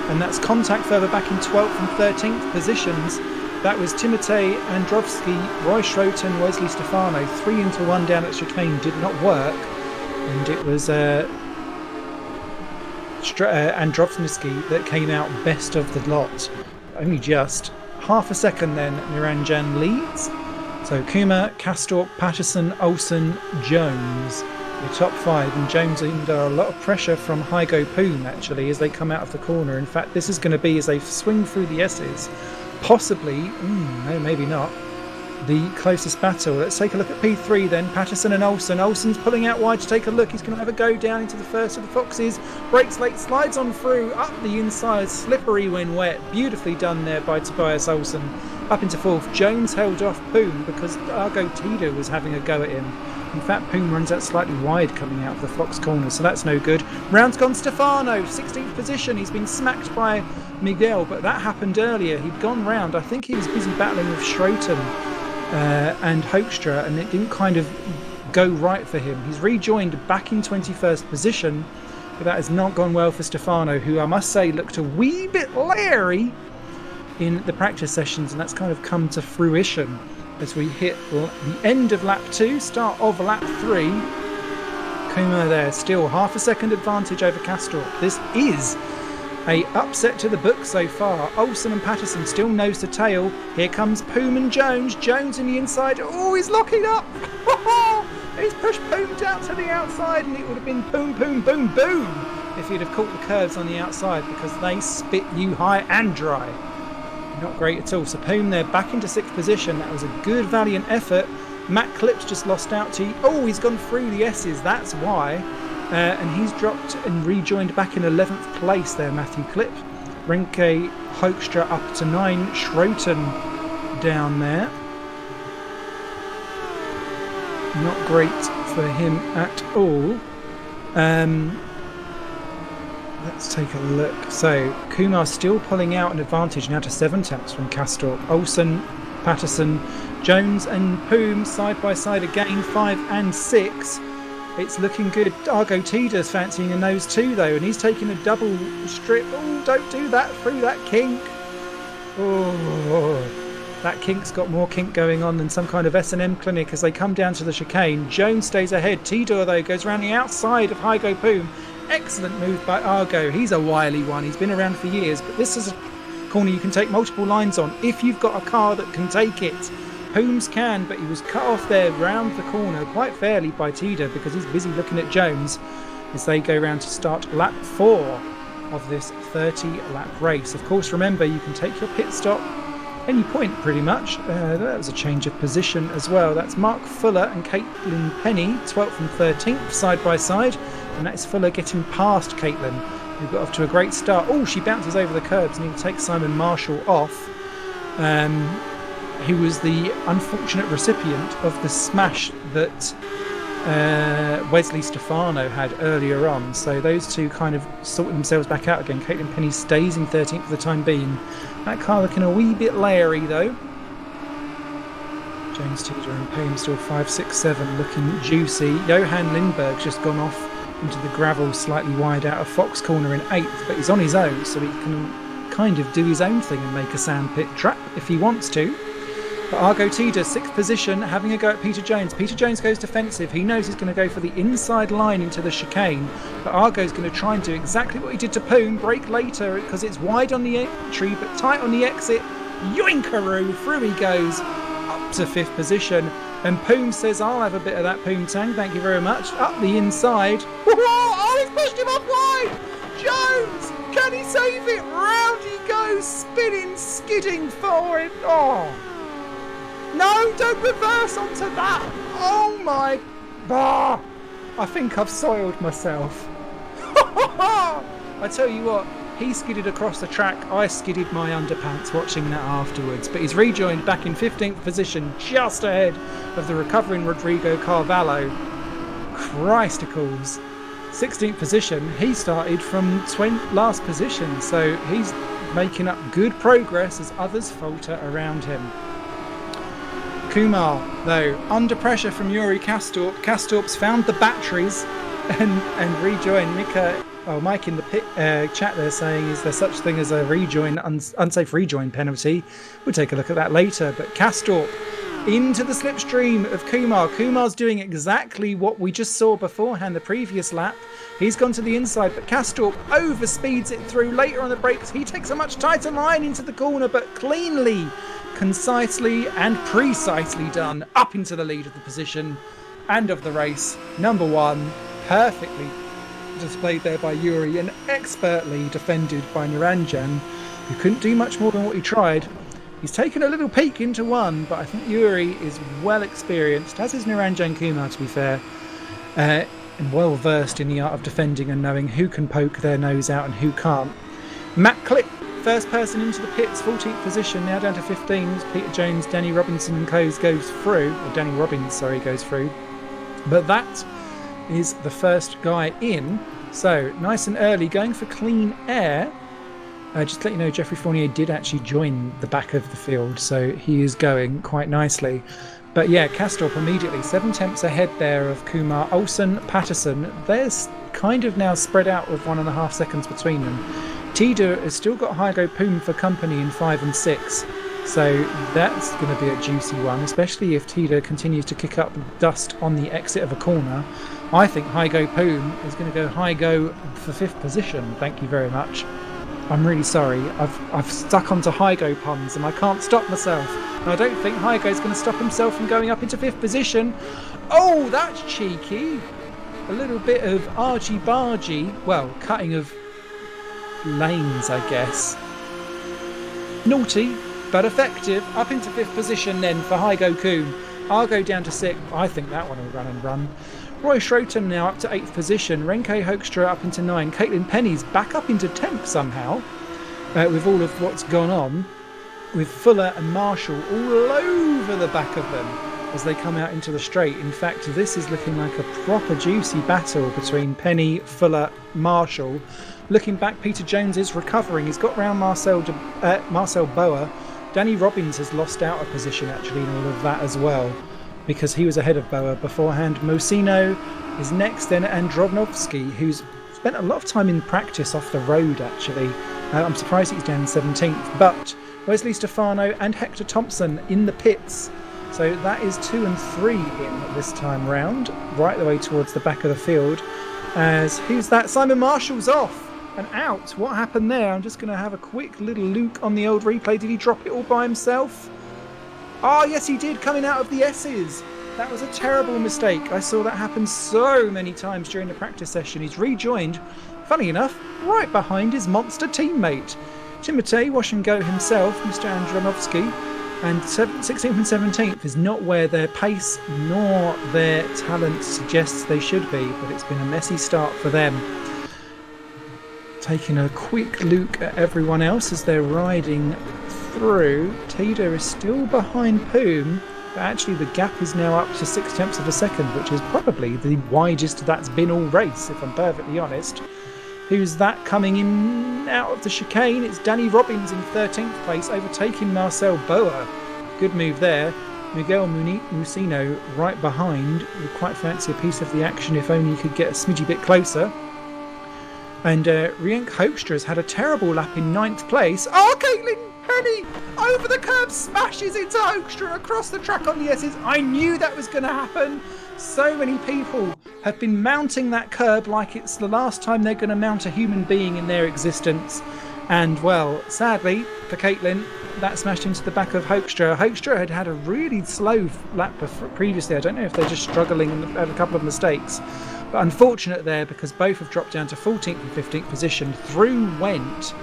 and that's contact further back in 12th and 13th positions. That was Timotej Androvsky, Roy Schroten, Wesley Stefano. 3 into 1 down at chicane did not work, and it was Androvsky that came out best of the lot. Only just half a second then. Niranjan leads. So Kumar, Castorp, Patterson, Olsen, Jones. Your top 5, and Jones under a lot of pressure from Hygo Poom actually as they come out of the corner. In fact, this is going to be as they swing through the S's. Possibly, no, maybe not, the closest battle. Let's take a look at P3 then. Patterson and Olsen. Olsen's pulling out wide to take a look. He's going to have a go down into the first of the Foxes. Breaks late, slides on through, up the inside, slippery when wet. Beautifully done there by Tobias Olsen. Up into 4th. Jones held off Poom because Argo Tida was having a go at him. In fact, Poom runs out slightly wide coming out of the Fox corner, so that's no good. Round's gone Stefano, 16th position. He's been smacked by Miguel, but that happened earlier. He'd gone round. I think he was busy battling with Schroten and Hoekstra, and it didn't kind of go right for him. He's rejoined back in 21st position, but that has not gone well for Stefano, who I must say looked a wee bit leery in the practice sessions, and that's kind of come to fruition as we hit the end of lap 2, start of lap 3. Kumar there, still half a second advantage over Castorp. This is a upset to the book so far. Olsen and Patterson still nose to tail. Here comes Poom and Jones. Jones in the inside. Oh, he's locking up. He's pushed Poom down to the outside, and it would have been boom, boom, boom, boom if he'd have caught the curves on the outside, because they spit you high and dry. Not great at all. So Poom there back into 6th position. That was a good, valiant effort. Matt Clips just lost out to... Oh, he's gone through the S's. That's why. And he's dropped and rejoined back in 11th place there, Matthew Clip. Renke Hoekstra up to 9. Schroten down there. Not great for him at all. Let's take a look. So Kumar still pulling out an advantage now to 7 tenths from Castorp. Olsen, Patterson, Jones and Poom side by side again, 5 and 6. It's looking good. Argo Tida's fancying a nose too though, and he's taking a double strip. Oh, don't do that through that kink. Oh, that kink's got more kink going on than some kind of S&M clinic as they come down to the chicane. Jones stays ahead. Tidor though goes around the outside of Hygo Poom. Excellent move by Argo. He's a wily one. He's been around for years, but this is a corner you can take multiple lines on if you've got a car that can take it. Holmes can, but he was cut off there round the corner quite fairly by Tida because he's busy looking at Jones as they go round to start lap 4 of this 30-lap race. Of course, remember, you can take your pit stop any point pretty much. That was a change of position as well. That's Mark Fuller and Caitlin Penny, 12th and 13th, side by side. And that's Fuller getting past Caitlin, who got off to a great start. Oh, she bounces over the curbs and he takes Simon Marshall off. Who was the unfortunate recipient of the smash that Wesley Stefano had earlier on. So those two kind of sorted themselves back out again. Caitlin Penny stays in 13th for the time being. That car looking a wee bit leery though. James Teeter and Payne still 5, 6, 7 looking juicy. Johan Lindberg's just gone off into the gravel slightly wide out of Fox Corner in 8th, but he's on his own, so he can kind of do his own thing and make a sandpit trap if he wants to. But Argo Tida, 6th position, having a go at Peter Jones. Peter Jones goes defensive. He knows he's going to go for the inside line into the chicane, but Argo's going to try and do exactly what he did to Poom, brake later because it's wide on the entry but tight on the exit. Yoinkaroo, through he goes up to 5th position. And Poom says, I'll have a bit of that Poom Tang, thank you very much. Up the inside. Oh, he's pushed him off wide. Jones, can he save it? Round he goes, spinning, skidding forward. Oh. No, don't reverse onto that. Oh my. Ah, I think I've soiled myself. I tell you what, he skidded across the track. I skidded my underpants watching that afterwards. But he's rejoined back in 15th position, just ahead of the recovering Rodrigo Carvalho. Christicles. 16th position. He started from last position. So he's making up good progress as others falter around him. Kumar, though, under pressure from Yuri Castorp. Castorp's found the batteries and rejoined Mika Oh, Mike in the chat there saying, is there such thing as a rejoin, unsafe rejoin penalty? We'll take a look at that later. But Castorp into the slipstream of Kumar. Kumar's doing exactly what we just saw beforehand the previous lap. He's gone to the inside, but Castorp overspeeds it through later on the brakes. He takes a much tighter line into the corner, but cleanly, concisely and precisely done up into the lead of the position and of the race. Number one, perfectly displayed there by Yuri and expertly defended by Naranjan, who couldn't do much more than what he tried. He's taken a little peek into one, but I think Yuri is well experienced, as is Naranjan Kumar, to be fair, and well versed in the art of defending and knowing who can poke their nose out and who can't. Matt Clip, first person into the pits, 14th position, now down to 15. Peter Jones, Danny Robinson goes through, or Danny Robbins, sorry, goes through. But that is the first guy in. So nice and early, going for clean air. Just to let you know, Jeffrey Fournier did actually join the back of the field, so he is going quite nicely. But yeah, Castorp immediately 7 tenths ahead there of Kumar. Olsen, Patterson, they're kind of now spread out with 1.5 seconds between them. Tida has still got Hygo Poom for company in 5 and 6. So that's going to be a juicy one, especially if Tida continues to kick up dust on the exit of a corner. I think Hygo Poom is going to go Hygo for 5th position. Thank you very much. I'm really sorry. I've stuck onto Hygo puns and I can't stop myself. And I don't think Hygo's going to stop himself from going up into 5th position. Oh, that's cheeky. A little bit of argy-bargy. Well, cutting of lanes, I guess. Naughty, but effective. Up into 5th position then for Hygo Coombe. I'll go down to 6th. I think that one will run and run. Roy Schroetem now up to 8th position. Renke Hoekstra up into 9. Caitlin Penny's back up into 10th somehow, with all of what's gone on, with Fuller and Marshall all over the back of them as they come out into the straight. In fact, this is looking like a proper juicy battle between Penny, Fuller, Marshall. Looking back, Peter Jones is recovering. He's got round Marcel Boer. Danny Robbins has lost out a position actually in all of that as well, because he was ahead of Boer beforehand. Mosino is next, then Androvnovsky, who's spent a lot of time in practice off the road actually. I'm surprised he's down 17th, but Wesley Stefano and Hector Thompson in the pits. So that is 2 and 3 in this time round, right the way towards the back of the field. As who's that? Simon Marshall's off and out. What happened there? I'm just going to have a quick little look on the old replay. Did he drop it all by himself? Oh, yes, he did, coming out of the S's. That was a terrible mistake. I saw that happen so many times during the practice session. He's rejoined, funny enough, right behind his monster teammate. Timotei Wash and Go himself, Mr. Andronovsky, and 16th and 17th is not where their pace nor their talent suggests they should be, but it's been a messy start for them. Taking a quick look at everyone else as they're riding through. Tida is still behind Poom, but actually the gap is now up to 6 tenths of a second, which is probably the widest that's been all race, if I'm perfectly honest. Who's that coming in out of the chicane? It's Danny Robbins in 13th place, overtaking Marcel Boer. Good move there. Miguel Musino right behind. Would quite fancy a piece of the action if only he could get a smidgy bit closer. And Rienk Hoekstra has had a terrible lap in 9th place. Oh, Caitlin Penny over the curb smashes into Hoekstra across the track on the S's. I knew that was going to happen. So many people have been mounting that curb like it's the last time they're going to mount a human being in their existence. And, well, sadly for Caitlin, that smashed into the back of Hoekstra. Hoekstra had had a really slow lap previously. I don't know if they're just struggling and had a couple of mistakes. But unfortunate there, because both have dropped down to 14th and 15th position. Through went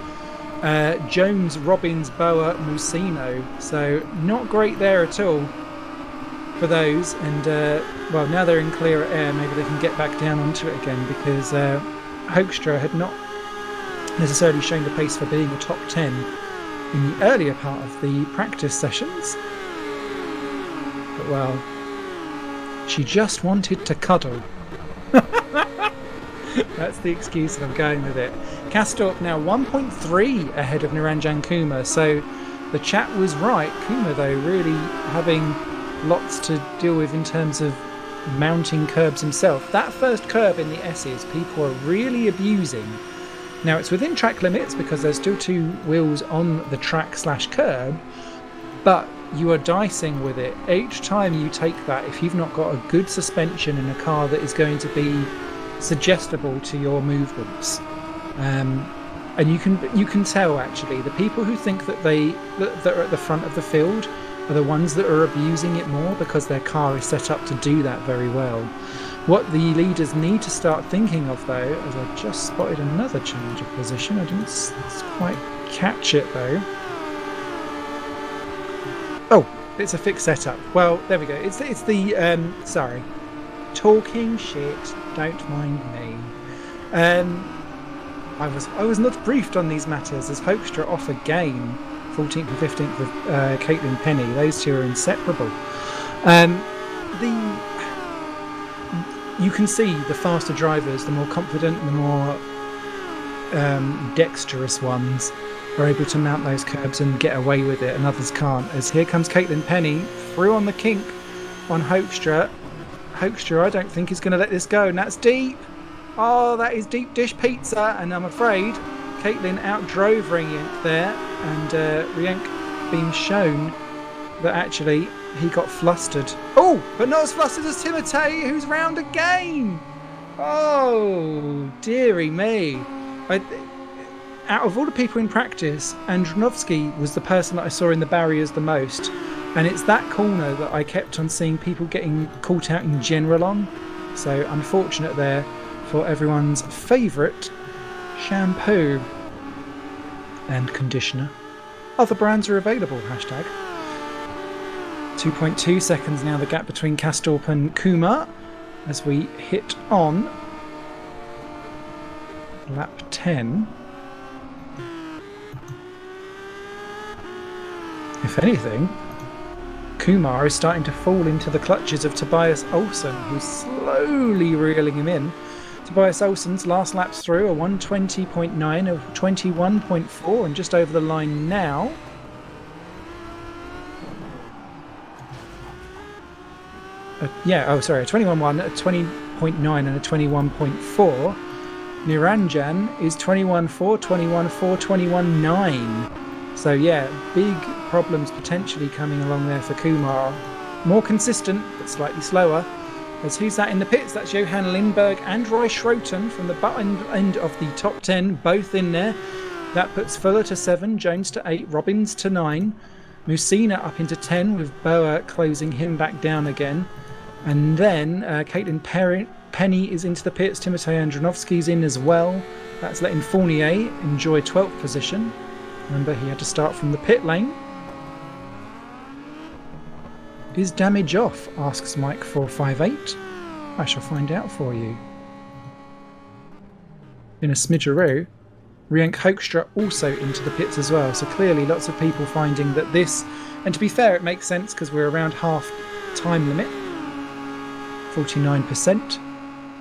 Jones, Robbins, Boer, Musino. So not great there at all for those. And, well, now they're in clearer air. Maybe they can get back down onto it again, because Hoekstra had not necessarily shown the pace for being a top 10 in the earlier part of the practice sessions. But, well, she just wanted to cuddle. That's the excuse that I'm going with it. Castorp now 1.3 ahead of Naranjan Kumar, so the chat was right. Kumar, though, really having lots to deal with in terms of mounting curbs himself. That first curb in the S's, people are really abusing. Now, it's within track limits because there's still 2 wheels on the track/curb, but you are dicing with it. Each time you take that, if you've not got a good suspension in a car that is going to be suggestible to your movements, and you can tell actually the people who think that that are at the front of the field are the ones that are abusing it more because their car is set up to do that very well. What the leaders need to start thinking of, though, as I just spotted another change of position, I didn't quite catch it though. Oh, it's a fixed setup. Well, there we go. It's the sorry, talking shit. Don't mind me. I was not briefed on these matters as Hoekstra off again. 14th and 15th with Caitlin Penny. Those two are inseparable. You can see the faster drivers, the more confident, the more dexterous ones are able to mount those curbs and get away with it, and others can't. As here comes Caitlin Penny through on the kink on Hoekstra. Hoekstra, I don't think is going to let this go, and that's deep. Oh, that is deep dish pizza, and I'm afraid Caitlin outdrove Rienk there, and Rienk being shown that actually he got flustered. Oh, but not as flustered as Timotei, who's round again. Oh, dearie me. Out of all the people in practice, Andronovsky was the person that I saw in the barriers the most, and it's that corner that I kept on seeing people getting caught out in general on. So unfortunate there for everyone's favourite shampoo and conditioner. Other brands are available, hashtag. 2.2 seconds now the gap between Kastorp and Kumar as we hit on lap 10. If anything, Kumar is starting to fall into the clutches of Tobias Olsen, who's slowly reeling him in. Tobias Olsen's last lap's through a 120.9 of 21.4 and just over the line now. A 21.1, a 20.9 and a 21.4. Niranjan is 21.4, 21.4, 21.9. So yeah, big problems potentially coming along there for Kumar. More consistent, but slightly slower. As who's that in the pits? That's Johan Lindberg and Roy Schroten from the bottom end of the top 10, both in there. That puts Fuller to 7, Jones to 8, Robbins to 9, Musina up into 10 with Boa closing him back down again. And then Caitlin Penny is into the pits, Timotei Andronovsky's in as well. That's letting Fournier enjoy 12th position. Remember, he had to start from the pit lane. Is damage off? Asks Mike 458. I shall find out for you. In a smidgeroo, Rienk Hoekstra also into the pits as well. So clearly lots of people finding that this, and to be fair, it makes sense because we're around half time limit. 49%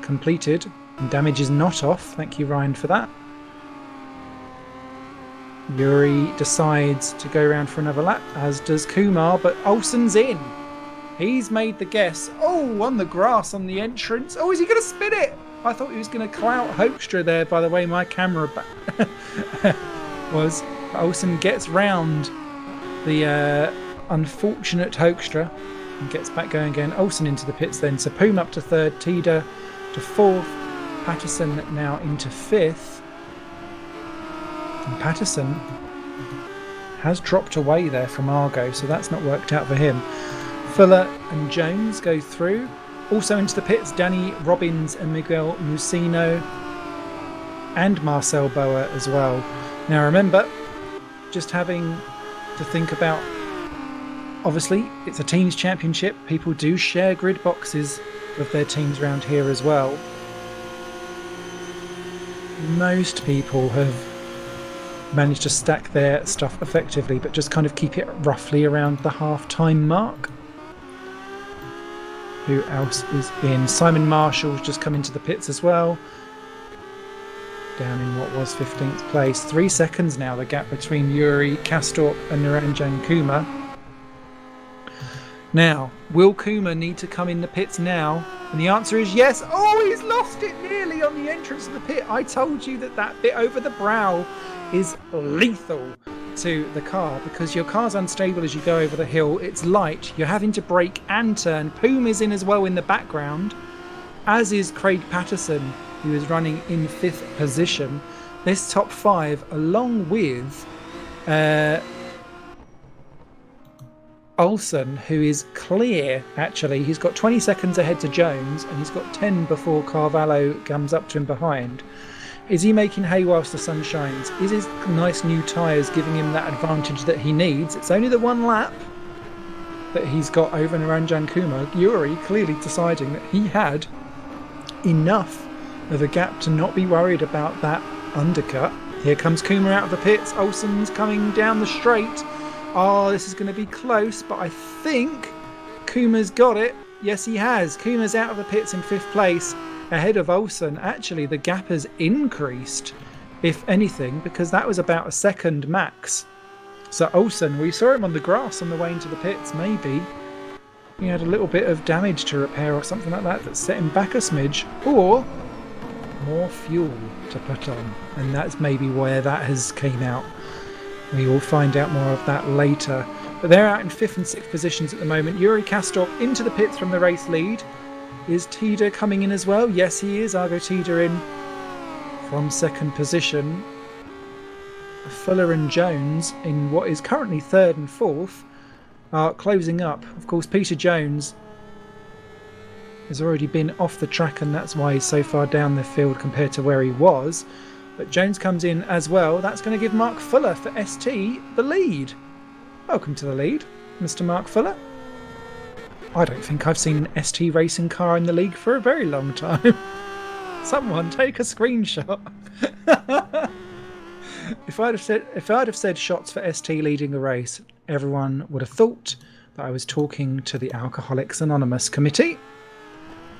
completed, and damage is not off. Thank you, Ryan, for that. Yuri decides to go around for another lap, as does Kumar, but Olsen's in. He's made the guess. Oh, on the grass on the entrance. Oh, is he going to spin it? I thought he was going to clout Hoekstra there, by the way my camera was. Olsen gets round the unfortunate Hoekstra and gets back going again. Olsen into the pits then. So Poom up to 3rd, Tida to 4th, Patterson now into 5th. And Patterson has dropped away there from Argo, so that's not worked out for him. Fuller and Jones go through. Also into the pits, Danny Robbins and Miguel Musino and Marcel Boa as well. Now remember, just having to think about, obviously it's a teams championship, people do share grid boxes with their teams around here as well. Most people have managed to stack their stuff effectively, but just kind of keep it roughly around the half-time mark. Who else is in? Simon Marshall's just come into the pits as well. Down in what was 15th place. 3 seconds now, the gap between Yuri, Kastorp and Niranjan Kumar. Now, will Kuma need to come in the pits now? And the answer is yes. Oh, he's lost it nearly on the entrance of the pit. I told you that that bit over the brow is lethal to the car because your car's unstable as you go over the hill. It's light. You're having to brake and turn. Poom is in as well in the background, as is Craig Patterson, who is running in 5th position. This top 5, along with Olsen, who is clear, actually. He's got 20 seconds ahead to Jones, and he's got 10 before Carvalho comes up to him behind. Is he making hay whilst the sun shines? Is his nice new tyres giving him that advantage that he needs? It's only the one lap that he's got over and around Jan Kuma. Yuri clearly deciding that he had enough of a gap to not be worried about that undercut. Here comes Kuma out of the pits. Olsen's coming down the straight. Oh, this is going to be close, but I think Kuma's got it. Yes, he has. Kuma's out of the pits in 5th place, ahead of Olsen. Actually, the gap has increased, if anything, because that was about a second max. So Olsen, we saw him on the grass on the way into the pits. Maybe he had a little bit of damage to repair or something like that set him back a smidge, or more fuel to put on, and that's maybe where that has came out. We will find out more of that later. But they're out in 5th and 6th positions at the moment. Yuri Kastorp into the pits from the race lead. Is Tida coming in as well? Yes, he is. Argo Tida in from 2nd position. Fuller and Jones in what is currently 3rd and 4th are closing up. Of course, Peter Jones has already been off the track, and that's why he's so far down the field compared to where he was. But Jones comes in as well. That's going to give Mark Fuller for ST the lead. Welcome to the lead, Mr. Mark Fuller. I don't think I've seen an ST racing car in the league for a very long time. Someone take a screenshot. If I'd have said shots for ST leading the race, everyone would have thought that I was talking to the Alcoholics Anonymous committee.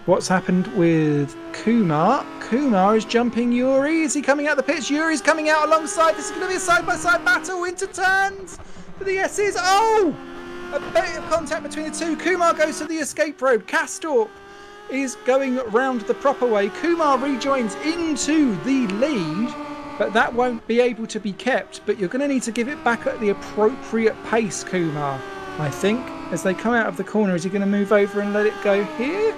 What's happened with Kumar? Kumar is jumping Yuri. Is he coming out the pits? Yuri's coming out alongside. This is going to be a side-by-side battle into turns for the S's. Oh! A bit of contact between the two. Kumar goes to the escape road. Kastorp is going round the proper way. Kumar rejoins into the lead, but that won't be able to be kept. But you're going to need to give it back at the appropriate pace, Kumar, I think. As they come out of the corner, is he going to move over and let it go here?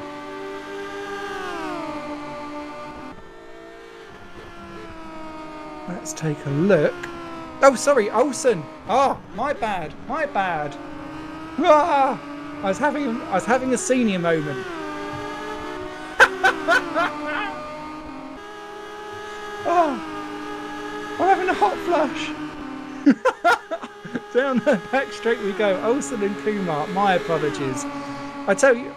Let's take a look. Oh, sorry, Olsen. Oh, my bad. Ah, I was having a senior moment. Oh, I'm having a hot flush. Down the back straight we go. Olsen and Kumar. My apologies. I tell you,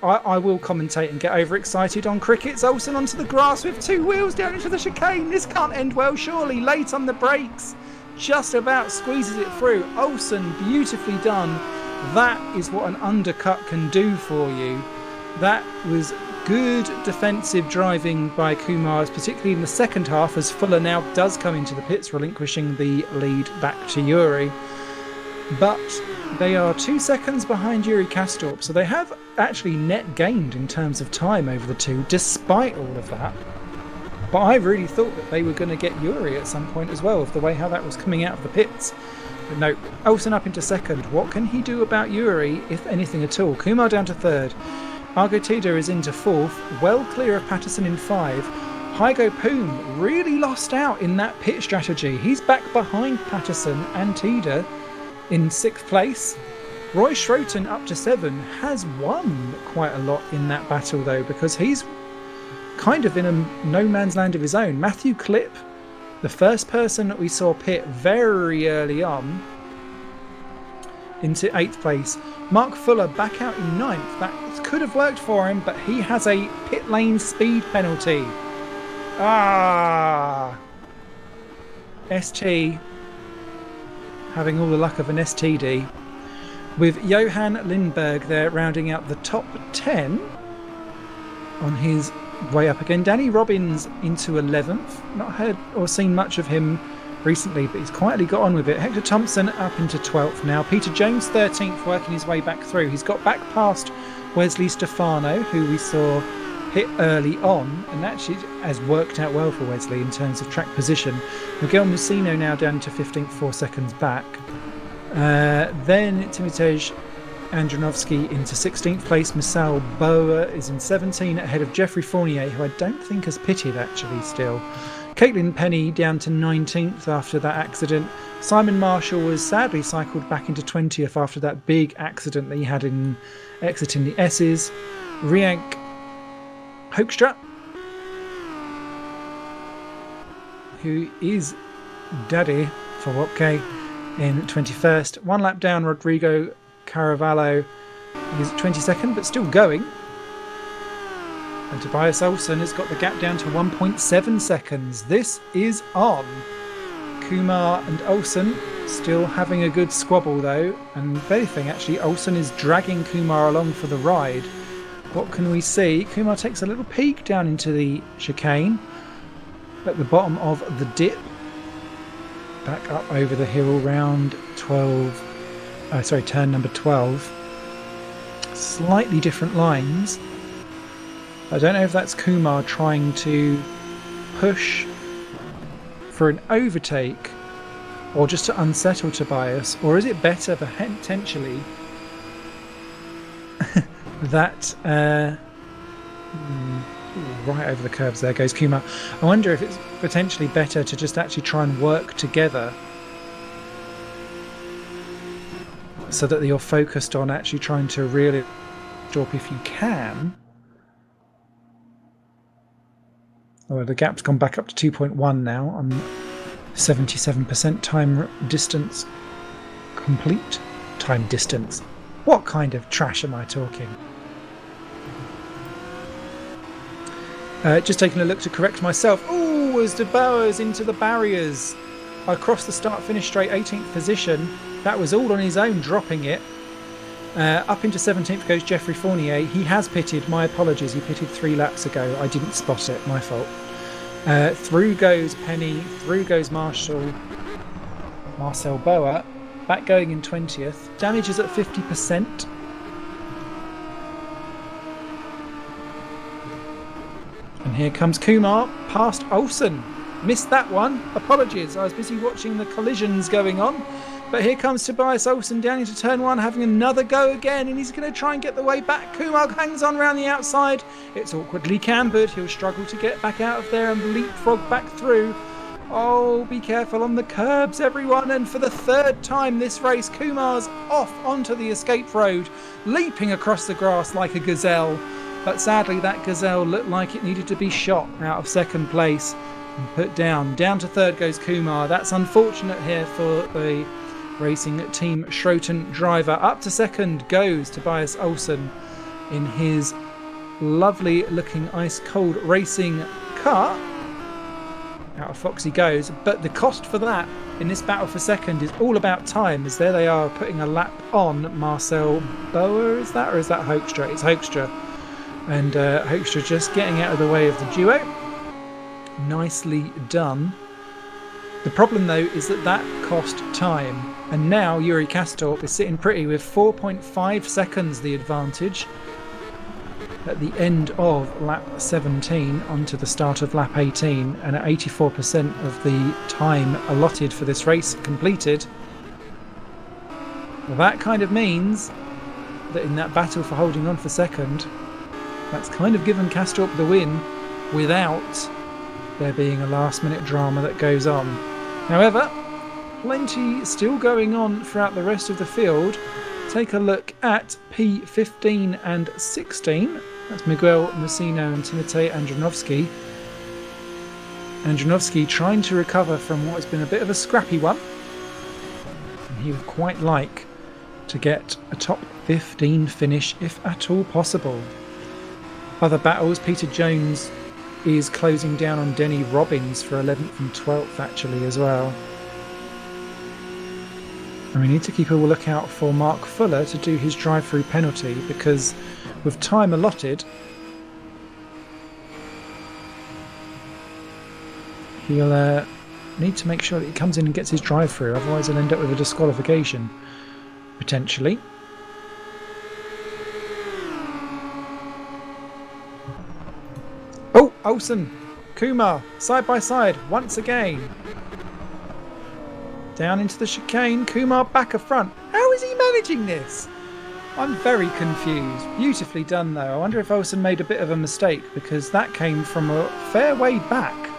I will commentate and get overexcited on crickets. Olsen onto the grass with 2 wheels down into the chicane. This can't end well, surely. Late on the brakes. Just about squeezes it through. Olsen, beautifully done. That is what an undercut can do for you. That was good defensive driving by Kumar, particularly in the second half, as Fuller now does come into the pits, relinquishing the lead back to Yuri. But they are 2 seconds behind Yuri Kastorp, so they have actually net gained in terms of time over the two, despite all of that. But I really thought that they were going to get Yuri at some point as well, of the way how that was coming out of the pits. But no, Olsen up into 2nd. What can he do about Yuri, if anything at all? Kumar down to 3rd. Argo Tida is into 4th, well clear of Patterson in 5. Hygo Poom really lost out in that pit strategy. He's back behind Patterson and Tida in 6th place. Roy Schroten up to 7 has won quite a lot in that battle though, because he's kind of in a no man's land of his own. Matthew Clipp, the first person that we saw pit very early on, into 8th place. Mark Fuller back out in 9th. That could have worked for him, but he has a pit lane speed penalty. ST having all the luck of an STD, with Johan Lindberg there rounding out the top 10 on his way up again. Danny Robbins into 11th. Not heard or seen much of him recently, but he's quietly got on with it. Hector Thompson up into 12th now. Peter Jones 13th, working his way back through. He's got back past Wesley Stefano, who we saw hit early on, and actually has worked out well for Wesley in terms of track position. Miguel Musino now down to 15th, 4 seconds back. Then Timotej Andronovsky into 16th place. Marcel Boer is in 17 ahead of Jeffrey Fournier, who I don't think has pitted actually still. Caitlin Penny down to 19th after that accident. Simon Marshall was sadly cycled back into 20th after that big accident that he had in exiting the S's. Riank Hoekstra, who is daddy for Wopke, in 21st. 1 lap down, Rodrigo Caravallo is 22nd, but still going. And Tobias Olsen has got the gap down to 1.7 seconds. This is on. Kumar and Olsen still having a good squabble though, and if anything, actually, Olsen is dragging Kumar along for the ride. What can we see? Kumar takes a little peek down into the chicane at the bottom of the dip. Back up over the hill round turn number 12. Slightly different lines. I don't know if that's Kumar trying to push for an overtake or just to unsettle Tobias, or is it better potentially that right over the curbs there goes Kumar. I wonder if it's potentially better to just actually try and work together so that you're focused on actually trying to really stop if you can. Oh, the gap's gone back up to 2.1 now on 77% time distance complete. Time distance. What kind of trash am I talking? Just taking a look to correct myself. Oh, as De Bowers into the barriers. Across the start-finish straight, 18th position. That was all on his own, dropping it. Up into 17th goes Jeffrey Fournier. He has pitted. My apologies. He pitted 3 laps ago. I didn't spot it. My fault. Through goes Penny. Through goes Marcel Boer. Back going in 20th. Damage is at 50%. And here comes Kumar past Olsen. Missed that one. Apologies. I was busy watching the collisions going on. But here comes Tobias Olsen down into turn 1, having another go again, and he's going to try and get the way back. Kumar hangs on around the outside. It's awkwardly cambered. He'll struggle to get back out of there and leapfrog back through. Oh, be careful on the curbs, everyone. And for the 3rd time this race, Kumar's off onto the escape road, leaping across the grass like a gazelle. But sadly, that gazelle looked like it needed to be shot out of 2nd place and put down. Down to 3rd goes Kumar. That's unfortunate here for the Racing Team Schroten driver. Up to 2nd goes Tobias Olsen in his lovely looking ice cold racing car. Out of Foxy goes, but the cost for that in this battle for 2nd is all about time, as there they are putting a lap on Marcel Boer. Is that, or is that Hoekstra? It's Hoekstra. And Hoekstra just getting out of the way of the duo. Nicely done. The problem though is that cost time, and now Yuri Kastorp is sitting pretty with 4.5 seconds the advantage at the end of lap 17 onto the start of lap 18, and at 84% of the time allotted for this race completed. Well, that kind of means that in that battle for holding on for 2nd, that's kind of given Kastorp the win without there being a last minute drama that goes on. However, plenty still going on throughout the rest of the field. Take a look at P15 and 16. That's Miguel Musino and Timotej Andronovsky. Andronovsky trying to recover from what has been a bit of a scrappy one. And he would quite like to get a top 15 finish if at all possible. Other battles, Peter Jones is closing down on Denny Robbins for 11th and 12th actually as well. And we need to keep a lookout for Mark Fuller to do his drive-through penalty, because with time allotted, he'll need to make sure that he comes in and gets his drive through, otherwise he'll end up with a disqualification, potentially. Oh, Olsen, Kumar, side by side, once again. Down into the chicane, Kumar back a front. How is he managing this? I'm very confused. Beautifully done though. I wonder if Olsen made a bit of a mistake because that came from a fair way back.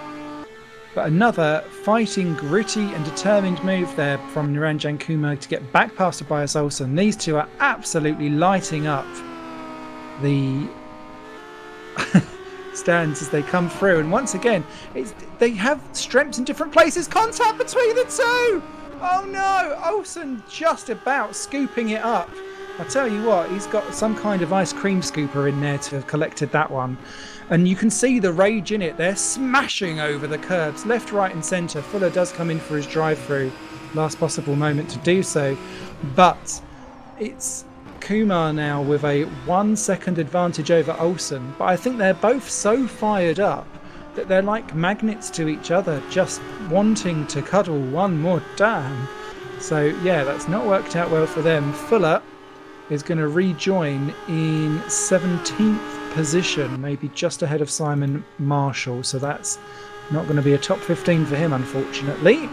But another fighting, gritty and determined move there from Niranjan Kumar to get back past Tobias Olsen. These two are absolutely lighting up the stands as they come through, and once again they have strengths in different places. Contact between the two. Oh no, Olsen just about scooping it up. I tell you what, he's got some kind of ice cream scooper in there to have collected that one, and you can see the rage in it. They're smashing over the curbs left, right and centre. Fuller does come in for his drive through, last possible moment to do so, but it's Kumar now with a 1 second advantage over Olsen. But I think they're both so fired up that they're like magnets to each other, just wanting to cuddle one more time. So yeah, that's not worked out well for them. Fuller is going to rejoin in 17th position, maybe just ahead of Simon Marshall, so that's not going to be a top 15 for him, unfortunately.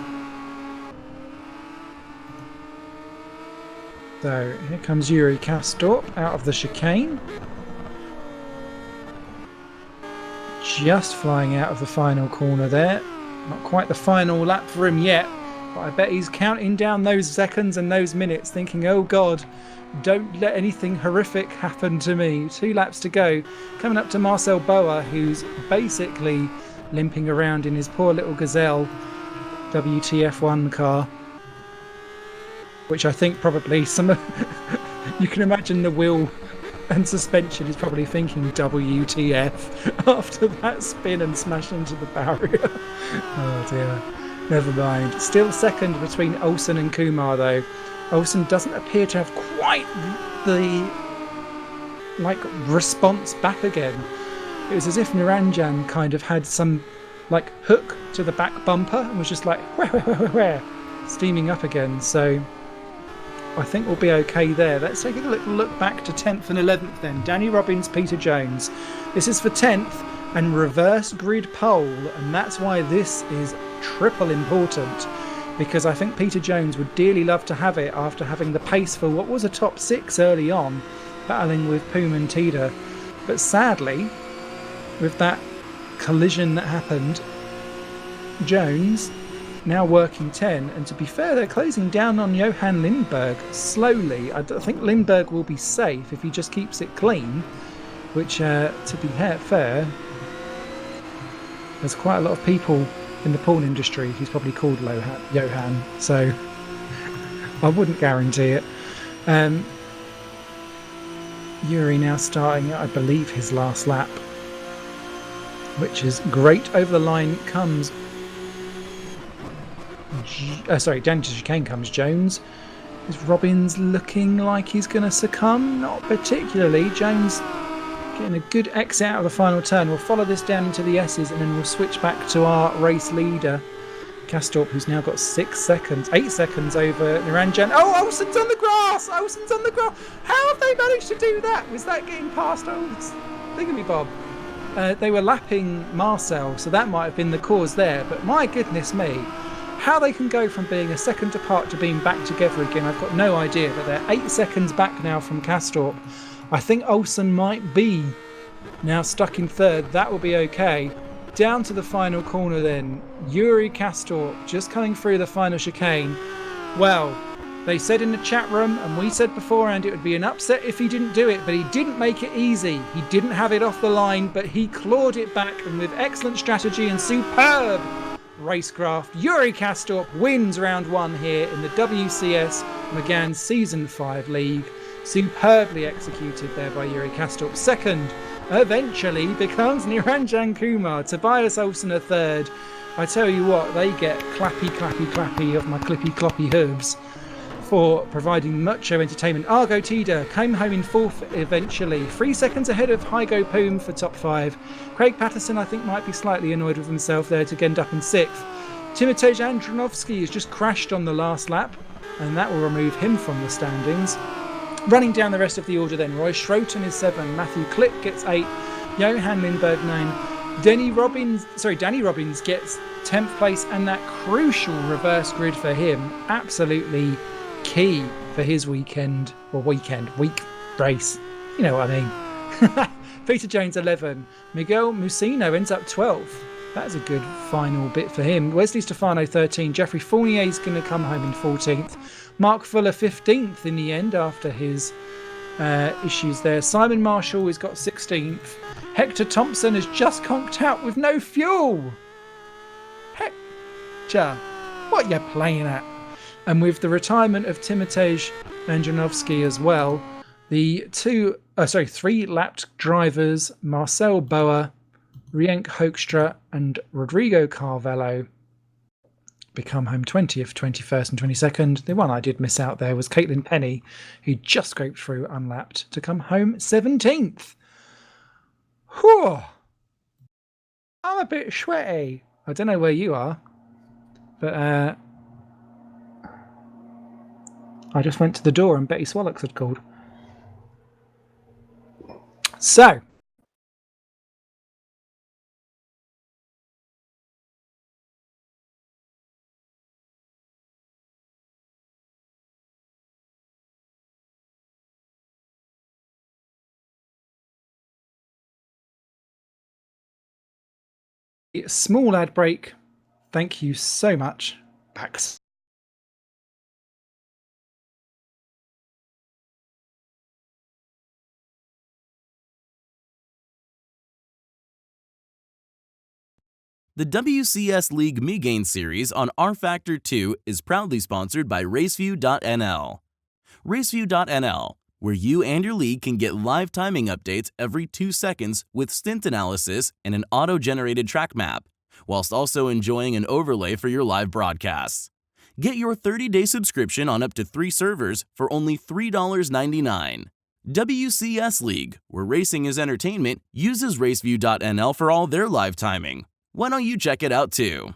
So here comes Yuri Kastorp out of the chicane. Just flying out of the final corner there. Not quite the final lap for him yet, but I bet he's counting down those seconds and those minutes thinking, oh God, don't let anything horrific happen to me. 2 laps to go. Coming up to Marcel Boa, who's basically limping around in his poor little Gazelle WTF1 car. Which I think probably you can imagine the wheel and suspension is probably thinking WTF after that spin and smash into the barrier. Oh dear. Never mind. Still second between Olsen and Kumar though. Olsen doesn't appear to have quite the response back again. It was as if Niranjan kind of had some hook to the back bumper and was just like where, steaming up again. So I think we'll be okay there. Let's take a little look back to 10th and 11th then. Danny Robbins, Peter Jones. This is for 10th and reverse grid pole, and that's why this is triple important, because I think Peter Jones would dearly love to have it after having the pace for what was a top 6 early on, battling with Poom and Tida. But sadly, with that collision that happened, Jones now working 10, and to be fair, they're closing down on Johan Lindberg slowly. I think Lindberg will be safe if he just keeps it clean, which, to be fair, there's quite a lot of people in the porn industry who's probably called Johan, so I wouldn't guarantee it. Yuri now starting, I believe, his last lap, which is great. Over the line comes down to chicane comes Jones. Is Robbins looking like he's going to succumb? Not particularly. Jones getting a good exit out of the final turn. We'll follow this down into the S's and then we'll switch back to our race leader, Kastorp, who's now got 8 seconds over Niranjan. Oh, Olsen's on the grass! Olsen's on the grass! How have they managed to do that? Was that getting past Olsen's thingamabob? They were lapping Marcel, so that might have been the cause there, but my goodness me, how they can go from being a second apart to being back together again, I've got no idea. But they're 8 seconds back now from Kastorp. I think Olsen might be now stuck in third. That will be okay. Down to the final corner then. Yuri Kastorp just coming through the final chicane. Well, they said in the chat room, and we said beforehand, it would be an upset if he didn't do it, but he didn't make it easy. He didn't have it off the line, but he clawed it back, and with excellent strategy and superb racecraft, Yuri Kastorp wins round 1 here in the WCS Megané Season 5 League. Superbly executed there by Yuri Kastorp. Second eventually becomes Niranjan Kumar. Tobias Olsen a third. I tell you what, they get clappy, clappy, clappy of my clippy, cloppy hooves for providing much entertainment. Argo Tida came home in 4th eventually. 3 seconds ahead of Hygo Poom for top 5. Craig Patterson, I think, might be slightly annoyed with himself there to end up in 6th. Timotej Andronovsky has just crashed on the last lap, and that will remove him from the standings. Running down the rest of the order then, Roy Schroten is 7, Matthew Klick gets 8, Johan Lindberg 9, Danny Robbins gets 10th place, and that crucial reverse grid for him, absolutely key for his week race. You know what I mean. Peter Jones 11, Miguel Musino ends up 12th. That's a good final bit for him. Wesley Stefano 13, Jeffrey Fournier is going to come home in 14th. Mark Fuller 15th in the end after his issues there. Simon Marshall has got 16th. Hector Thompson has just conked out with no fuel. Hector, what are you playing at? And with the retirement of Timotej Andronovsky as well, the 3-lapped drivers Marcel Boer, Rienk Hoekstra and Rodrigo Carvalho become home 20th, 21st and 22nd. The one I did miss out there was Caitlin Penny, who just scraped through unlapped to come home 17th. Whew. I'm a bit sweaty. I don't know where you are, but I just went to the door and Betty Swallocks had called. So, small ad break. Thank you so much. Back. The WCS League Megane series on Rfactor 2 is proudly sponsored by Raceview.nl. Raceview.nl, where you and your league can get live timing updates every 2 seconds with stint analysis and an auto-generated track map, whilst also enjoying an overlay for your live broadcasts. Get your 30-day subscription on up to 3 servers for only $3.99. WCS League, where racing is entertainment, uses Raceview.nl for all their live timing. Why don't you check it out too?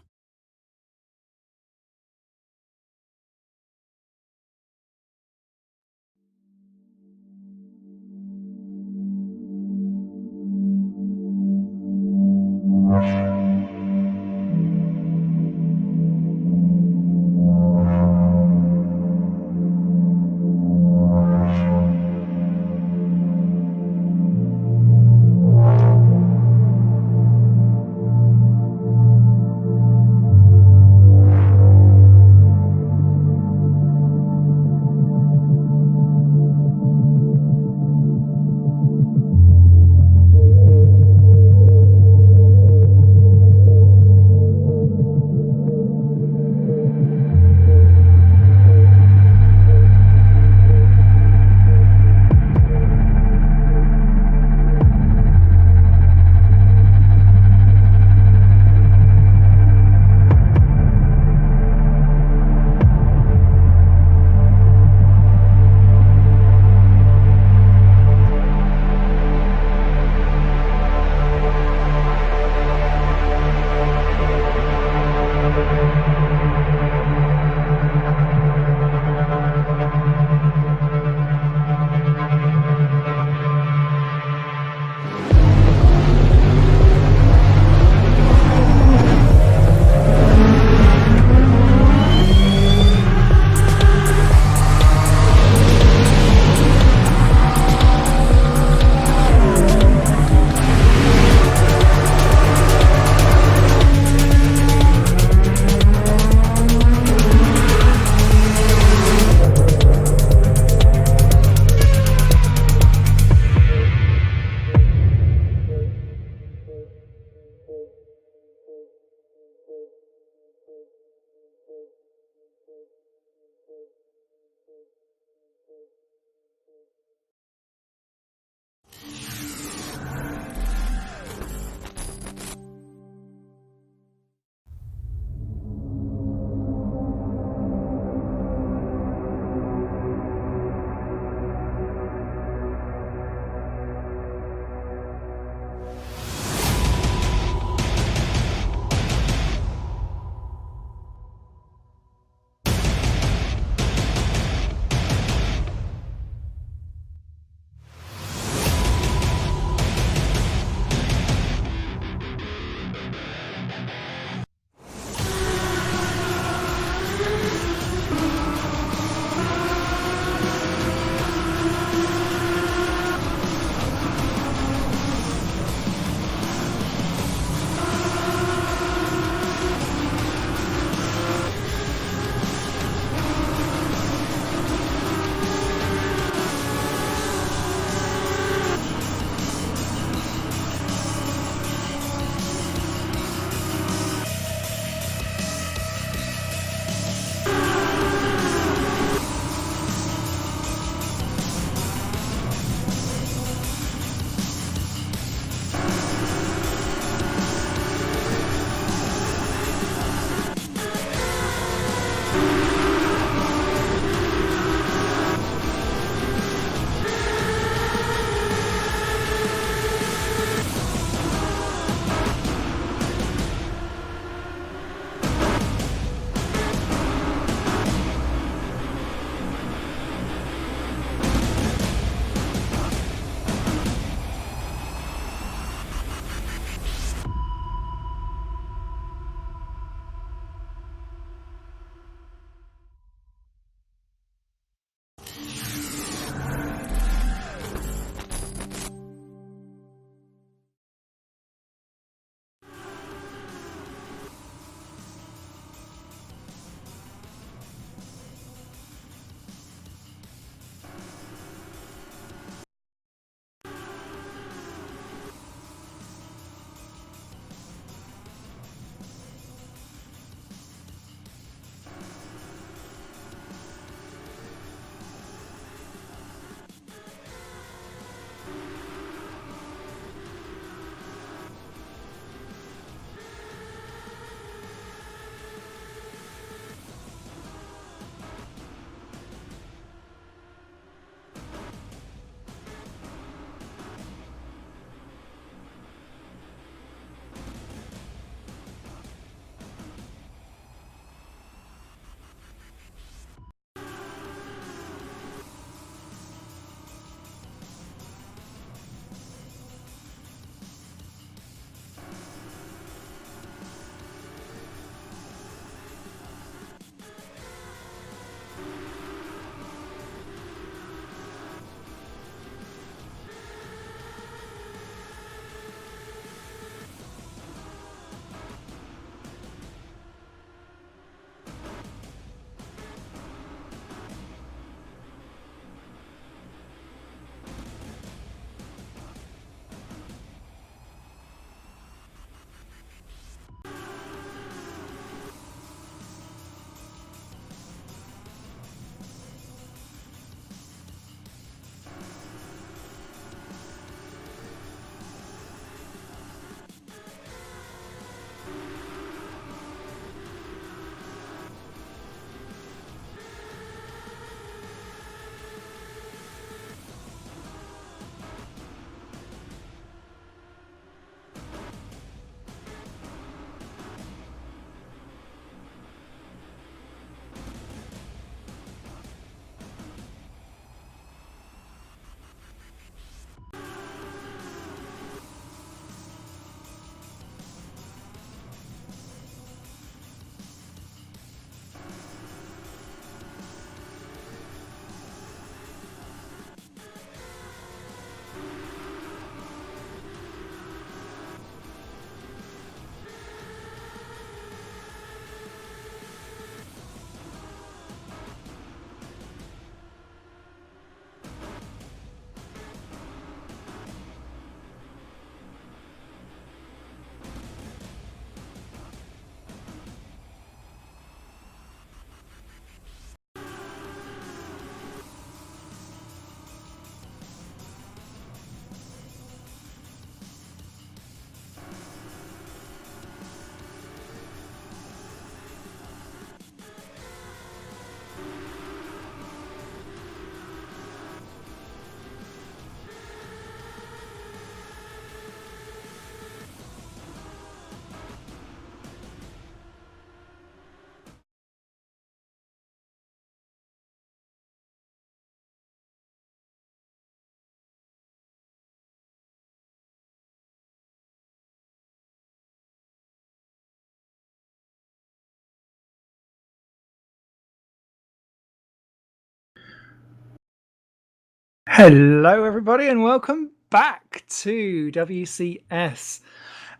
Hello, everybody, and welcome back to WCS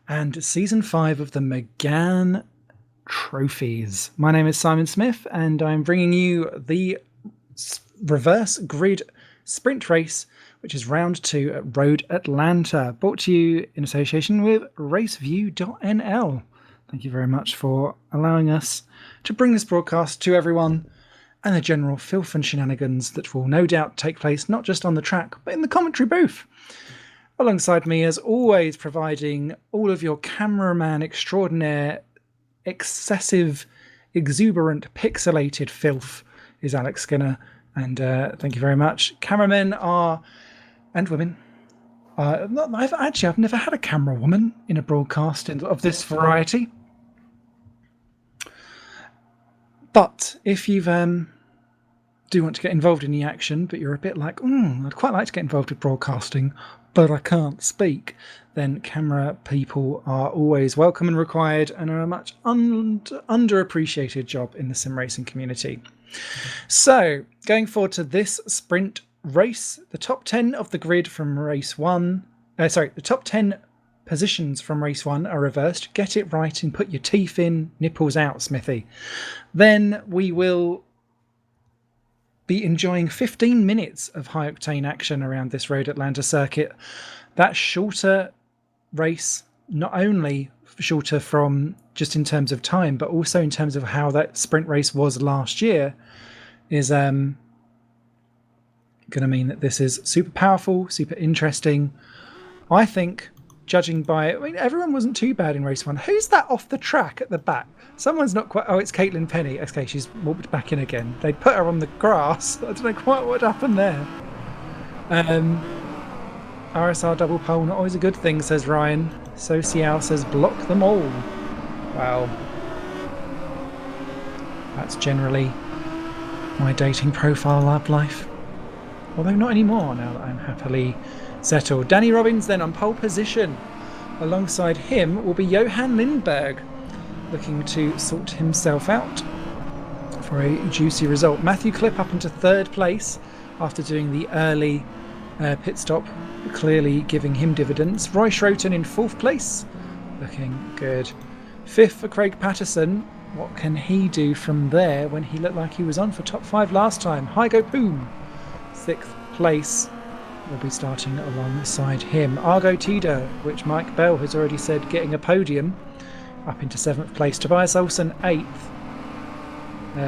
and Season 5 of the Megane Trophies. My name is Simon Smith, and I'm bringing you the reverse grid sprint race, which is round 2 at Road Atlanta, brought to you in association with Raceview.nl. Thank you very much for allowing us to bring this broadcast to everyone and the general filth and shenanigans that will no doubt take place not just on the track, but in the commentary booth. Alongside me, as always, providing all of your cameraman extraordinaire, excessive, exuberant, pixelated filth is Alex Skinner. And thank you very much. Cameramen are, and women, I've never had a camera woman in a broadcast of this variety. But if you've do want to get involved in the action, but you're a bit like, I'd quite like to get involved with broadcasting, but I can't speak, then camera people are always welcome and required and are a much underappreciated job in the sim racing community. So, going forward to this sprint race, the top 10 of the grid from race 1, the top 10 positions from race 1 are reversed. Get it right and put your teeth in, nipples out, Smithy. Then we will be enjoying 15 minutes of high-octane action around this Road Atlanta circuit. That shorter race, not only shorter from just in terms of time, but also in terms of how that sprint race was last year, is going to mean that this is super powerful, super interesting. I think, judging by, everyone wasn't too bad in race 1. Who's that off the track at the back? Someone's not quite. Oh, it's Caitlin Penny. Okay, she's walked back in again. They put her on the grass. I don't know quite what happened there. RSR double pole, not always a good thing, says Ryan. Social says block them all. Well, that's generally my dating profile lab life. Although not anymore now that I'm happily settled. Danny Robbins then on pole position. Alongside him will be Johan Lindberg, looking to sort himself out for a juicy result. Matthew Clipp up into 3rd place after doing the early pit stop, clearly giving him dividends. Roy Schroten in 4th place, looking good. 5th for Craig Patterson. What can he do from there when he looked like he was on for top 5 last time? Hygo Poom, 6th place. Will be starting alongside him. Argo Tida, which Mike Bell has already said getting a podium, up into 7th place. Tobias Olsen 8th.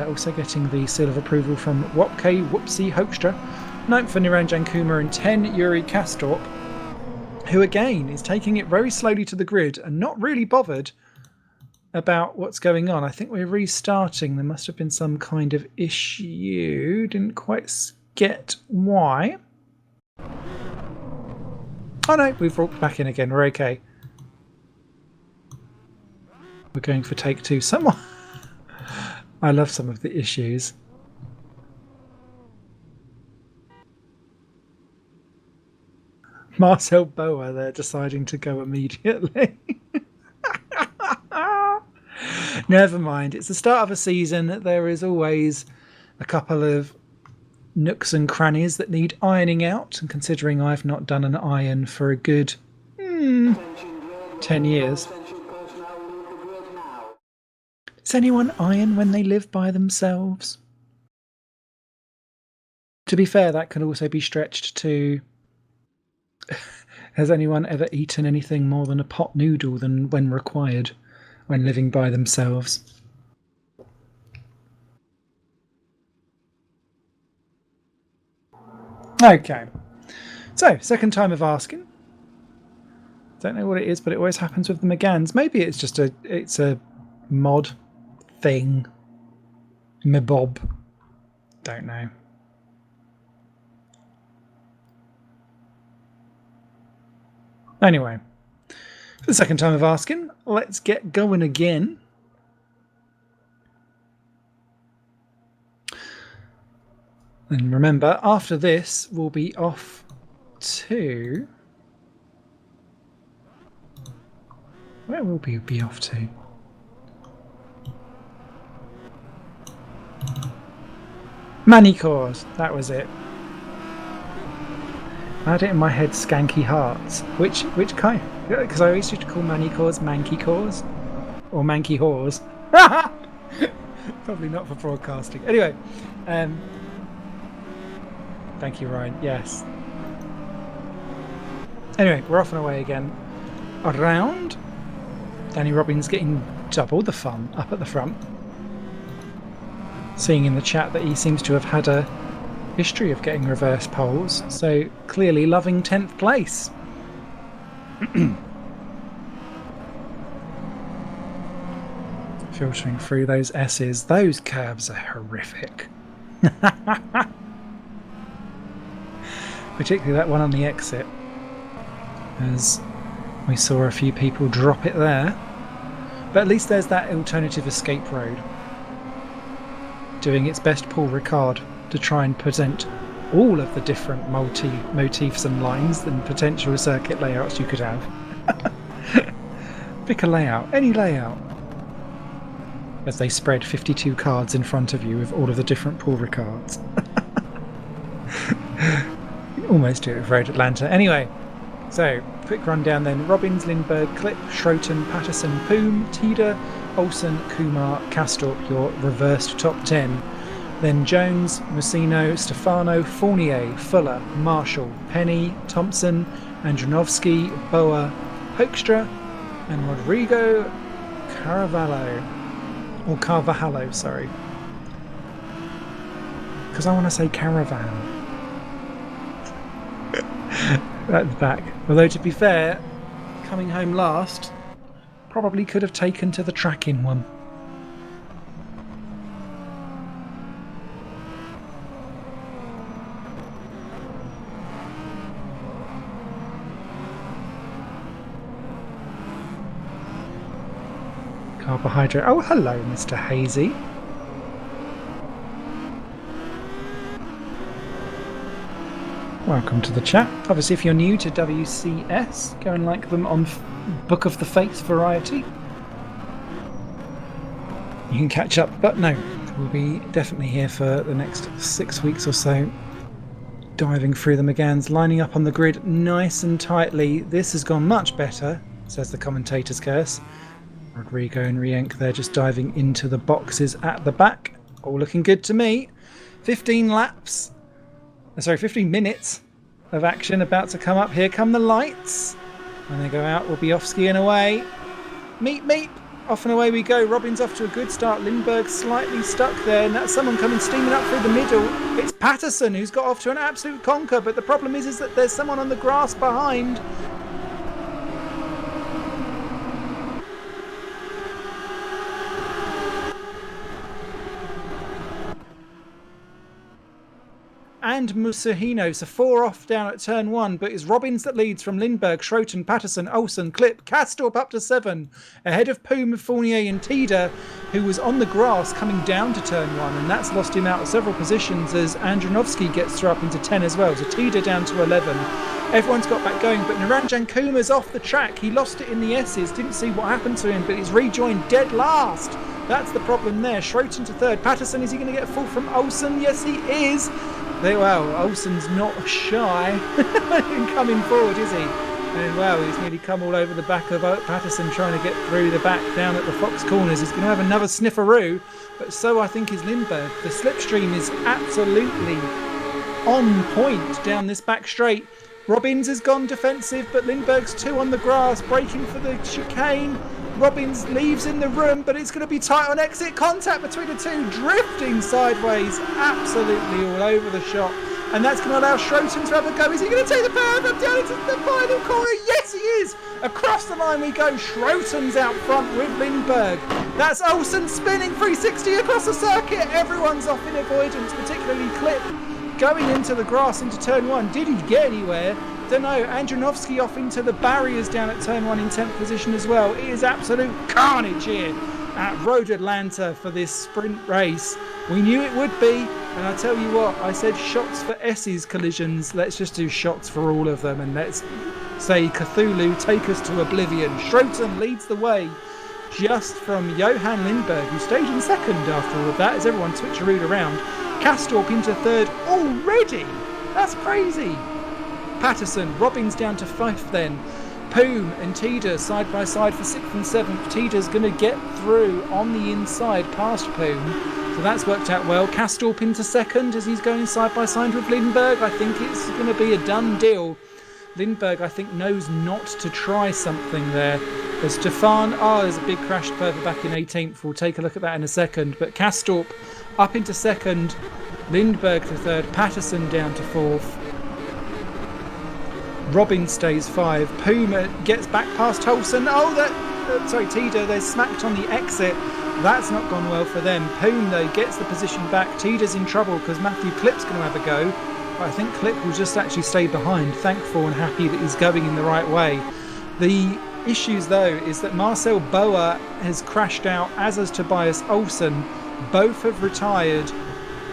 Also getting the seal of approval from Wopke Whoopsie Hoekstra. 9th for Niranjan Kumar and 10 Yuri Kastorp, who again is taking it very slowly to the grid and not really bothered about what's going on. I think we're restarting. There must have been some kind of issue. Didn't quite get why. Oh no, we've walked back in again. We're okay. We're going for take 2. Someone... I love some of the issues. Marcel Boa there deciding to go immediately. Never mind. It's the start of a season. There is always a couple of nooks and crannies that need ironing out, and considering I've not done an iron for a good 10 years. Does anyone iron when they live by themselves? To be fair, that can also be stretched to has anyone ever eaten anything more than a pot noodle than when required when living by themselves? Okay, so second time of asking. Don't know what it is, but it always happens with the Meganes. Maybe it's just a mod thing. Mebob. Don't know. Anyway, for the second time of asking, let's get going again. And remember, after this, we'll be off to... Where will we be off to? Manicores, that was it. I had it in my head, Skanky Hearts. Which kind? Because I always used to call manicures manky cores. Or manky whores. Probably not for broadcasting. Anyway. Thank you, Ryan. Yes. Anyway, we're off and away again. Around. Danny Robbins getting double the fun up at the front. Seeing in the chat that he seems to have had a history of getting reverse poles, so clearly loving 10th place. Filtering through those S's. Those curves are horrific. Particularly that one on the exit, as we saw a few people drop it there. But at least there's that alternative escape road doing its best Paul Ricard to try and present all of the different motifs and lines and potential circuit layouts you could have. Pick a layout, any layout. As they spread 52 cards in front of you with all of the different Paul Ricards. Almost do it with Road Atlanta. Anyway, so quick rundown then. Robbins, Lindbergh, Clip, Schroten, Patterson, Poom, Tida, Olsen, Kumar, Castorp, your reversed top 10. Then Jones, Messino, Stefano, Fournier, Fuller, Marshall, Penny, Thompson, Andronovsky, Boa, Hoekstra, and Rodrigo Carvalho. Or Carvalho, sorry. Because I want to say Caravan. At the back. Although, to be fair, coming home last, probably could have taken to the track in one. Carbohydrate. Oh, hello, Mr. Hazy. Welcome to the chat. Obviously, if you're new to WCS, go and like them on Book of the Fates variety. You can catch up, but no, we'll be definitely here for the next 6 weeks or so, diving through the Meganes, lining up on the grid nice and tightly. This has gone much better, says the commentator's curse. Rodrigo and Rienk there just diving into the boxes at the back. All looking good to me. 15 minutes of action about to come up. Here come the lights. When they go out, we'll be off skiing away. Meep, meep. Off and away we go. Robbins off to a good start. Lindbergh slightly stuck there, and that's someone coming steaming up through the middle. It's Patterson who's got off to an absolute conker, but the problem is that there's someone on the grass behind. And Musahino, so 4 off down at turn 1, but it's Robbins that leads from Lindbergh, Schroten, Patterson, Olsen, Clip, Castorp up to 7, ahead of Poom, Fournier and Tida, who was on the grass coming down to turn 1, and that's lost him out of several positions as Andronovsky gets through up into 10 as well, so Tida down to 11. Everyone's got back going, but Naranjan Kumar's off the track. He lost it in the S's, didn't see what happened to him, but he's rejoined dead last. That's the problem there. Schroten to 3rd. Patterson, is he going to get a fall from Olsen? Yes, he is. Well, Olsen's not shy in coming forward, is he? And well, he's nearly come all over the back of Patterson trying to get through the back down at the Fox Corners. He's going to have another snifferoo, but so I think is Lindbergh. The slipstream is absolutely on point down this back straight. Robbins has gone defensive, but Lindbergh's 2 on the grass, breaking for the chicane. Robbins leaves in the room, but it's going to be tight on exit. Contact between the two, drifting sideways, absolutely all over the shop. And that's going to allow Schroten to have a go. Is he going to take the power up down into the final corner? Yes, he is! Across the line we go. Schroten's out front with Lindbergh. That's Olsen spinning 360 across the circuit. Everyone's off in avoidance, particularly Clip. Going into the grass into turn 1. Did he get anywhere? Don't know. Andronovsky off into the barriers down at turn 1 in 10th position as well. It is absolute carnage here at Road Atlanta for this sprint race. We knew it would be, and I tell you what, I said shots for S's collisions. Let's just do shots for all of them, and let's say Cthulhu, take us to oblivion. Schroten leads the way just from Johan Lindbergh, who stayed in 2nd after all of that as everyone switcherooed around. Castorp into 3rd already. That's crazy. Patterson. Robbins down to 5th then. Poom and Tida side by side for 6th and 7th. Tida's going to get through on the inside past Poom. So that's worked out well. Kastorp into 2nd as he's going side by side with Lindberg. I think it's going to be a done deal. Lindberg, I think, knows not to try something there. There's Stefan. There's a big crash further back in 18th. We'll take a look at that in a second. But Kastorp up into 2nd. Lindberg to 3rd. Patterson down to 4th. Robin stays 5. Puma gets back past Holson. Tida, they're smacked on the exit. That's not gone well for them. Poom, though, gets the position back. Tida's in trouble because Matthew Klipp's going to have a go. But I think Klipp will just actually stay behind, thankful and happy that he's going in the right way. The issues, though, is that Marcel Boa has crashed out, as has Tobias Olsen. Both have retired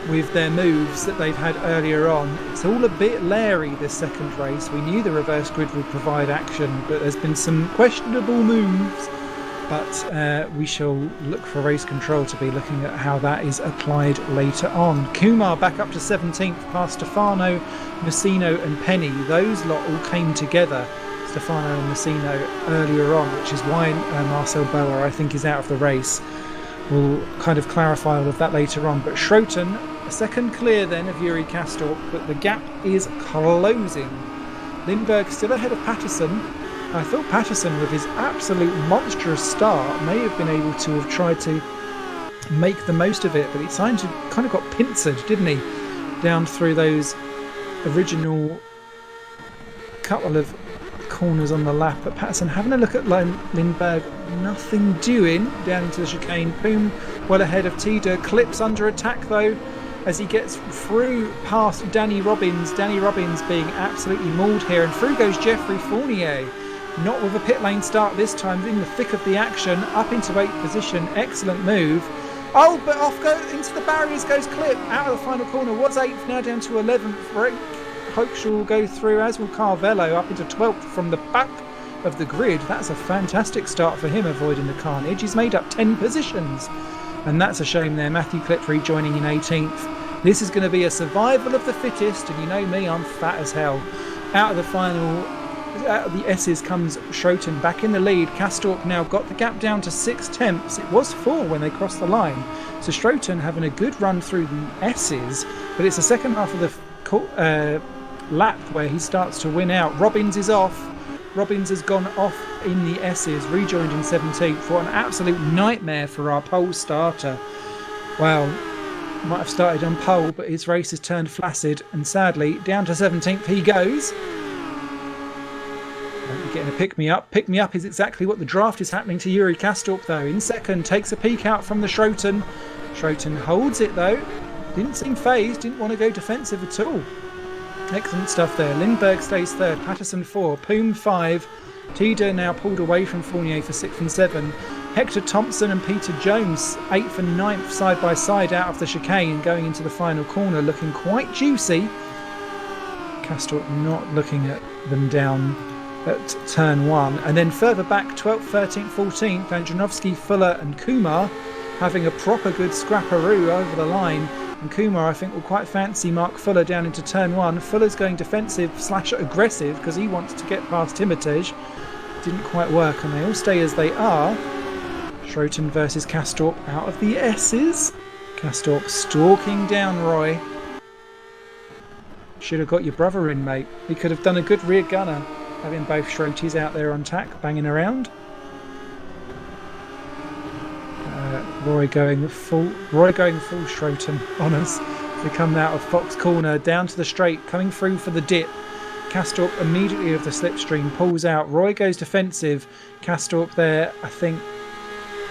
with their moves that they've had earlier on. It's all a bit leery, this second race. We knew the reverse grid would provide action, but there's been some questionable moves. But we shall look for race control to be looking at how that is applied later on. Kumar back up to 17th past Stefano, Messino and Penny. Those lot all came together, Stefano and Messino, earlier on, which is why Marcel Boa, I think, is out of the race. We'll kind of clarify all of that later on. But Schroten, a second clear then of Yuri Kastorp, but the gap is closing. Lindberg still ahead of Patterson. I thought Patterson, with his absolute monstrous start, may have been able to have tried to make the most of it, but he kind of got pincered, didn't he? Down through those original couple of corners on the lap. But Patterson having a look at Lindberg, nothing doing down into the chicane. Poom well ahead of Tida. Klipp's under attack though as he gets through past Danny Robbins. Danny Robbins being absolutely mauled here, and through goes Jeffrey Fournier. Not with a pit lane start this time, in the thick of the action, up into 8th position. Excellent move. But into the barriers goes Klipp. Out of the final corner, was 8th, now down to 11th. Hoaxall will go through, as will Carvello, up into 12th from the back of the grid. That's a fantastic start for him, avoiding the carnage. He's made up 10 positions. And that's a shame there. Matthew Klipp rejoining in 18th. This is going to be a survival of the fittest, and you know me, I'm fat as hell. Out of the S's comes Schroten back in the lead. Kastorp now got the gap down to 6/10. It was 4 when they crossed the line. So Schroten having a good run through the S's, but it's the second half of the lap where he starts to win out. Robbins is off. Robbins has gone off in the S's, rejoined in 17th. What an absolute nightmare for our pole starter. Wow, might have started on pole, but his race has turned flaccid, and sadly down to 17th he goes. Getting a pick-me-up. Pick-me-up is exactly what the draft is happening to Yuri Kastorp, though. In second, takes a peek out from the Schroten. Schroten holds it, though. Didn't seem phased, didn't want to go defensive at all. Excellent stuff there. Lindberg stays 3rd, Patterson 4, Poom 5. Tida now pulled away from Fournier for 6th and 7. Hector Thompson and Peter Jones, 8th and 9th side by side out of the chicane, going into the final corner, looking quite juicy. Kastorp not looking at them down at turn 1, and then further back 12th, 13th, 14th, Andronovsky, Fuller and Kumar having a proper good scrapperoo over the line, and Kumar I think will quite fancy Mark Fuller down into turn 1. Fuller's going defensive / aggressive because he wants to get past Timotej. Didn't quite work, and they all stay as they are. Schroten versus Kastorp out of the S's. Kastorp stalking down Roy. Should have got your brother in, mate. He could have done a good rear gunner, having both Schrotes out there on tack, banging around. Roy going full Schroten on us. They come out of Fox Corner, down to the straight, coming through for the dip. Kastorp immediately of the slipstream pulls out. Roy goes defensive. Kastorp there, I think,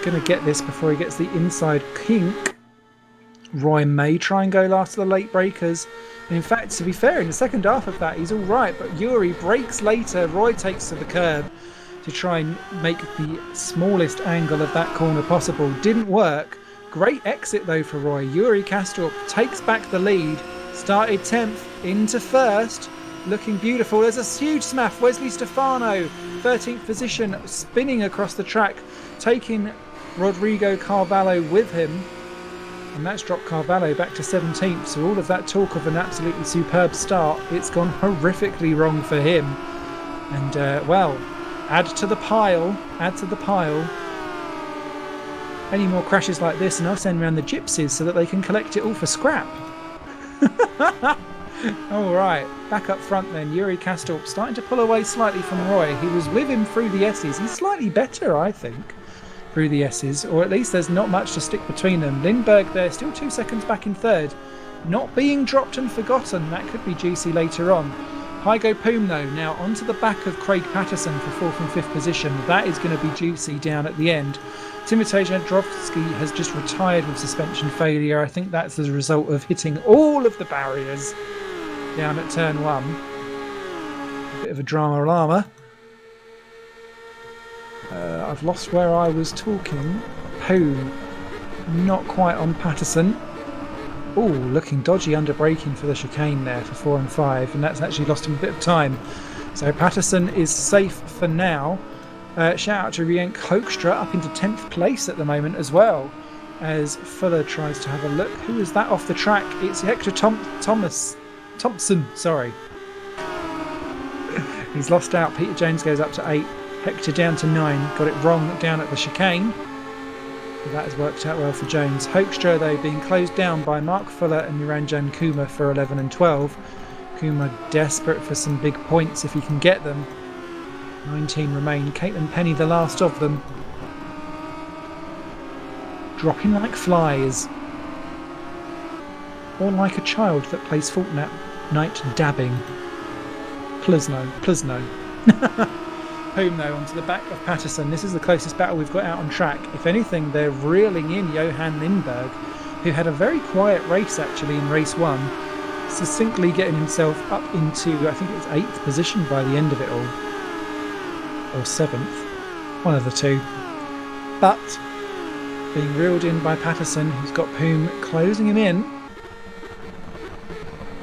going to get this before he gets the inside kink. Roy may try and go last of the late breakers. And in fact, to be fair, in the second half of that, he's all right. But Yuri breaks later. Roy takes to the curb to try and make the smallest angle of that corner possible. Didn't work. Great exit, though, for Roy. Yuri Kastorp takes back the lead. Started 10th into first. Looking beautiful. There's a huge smash. Wesley Stefano, 13th position, spinning across the track, taking Rodrigo Carvalho with him. and that's dropped Carvalho back to 17th. So all of that talk of an absolutely superb start, it's gone horrifically wrong for him. And, well, add to the pile. Any more crashes like this and I'll send around the gypsies so that they can collect it all for scrap. All right, back up front then. Yuri Kastorp starting to pull away slightly from Roy. He was with him through the S's. He's slightly better, I think, through the S's, or at least there's not much to stick between them. Lindberg there, still 2 seconds back in third. Not being dropped and forgotten. That could be juicy later on. Hygo Poom though, now onto the back of Craig Patterson for 4th and 5th position. That is going to be juicy down at the end. Timotej Jandrovski has just retired with suspension failure. I think that's as a result of hitting all of the barriers down at turn 1. A bit of a drama llama. I've lost where I was talking. Poom, not quite on Patterson. Oh, looking dodgy under braking for the chicane there for 4 and 5, and that's actually lost him a bit of time. So Patterson is safe for now. Shout out to Rienk Hoekstra up into 10th place at the moment as well, as Fuller tries to have a look. Who is that off the track? It's Hector Thompson, sorry. He's lost out. Peter Jones goes up to 8. Hector down to 9. Got it wrong down at the chicane. But that has worked out well for Jones. Hoekstra, though, being closed down by Mark Fuller and Niranjan Kumar for 11 and 12. Kumar desperate for some big points if he can get them. 19 remain. Caitlin Penny, the last of them. Dropping like flies. Or like a child that plays Fortnite dabbing. Plusno. Home though, onto the back of Patterson. This is the closest battle we've got out on track. If anything, they're reeling in Johan Lindberg, who had a very quiet race actually in race 1, succinctly getting himself up into, I think it was 8th position by the end of it all. Or 7th. One of the two. But being reeled in by Patterson, who's got Poom closing him in.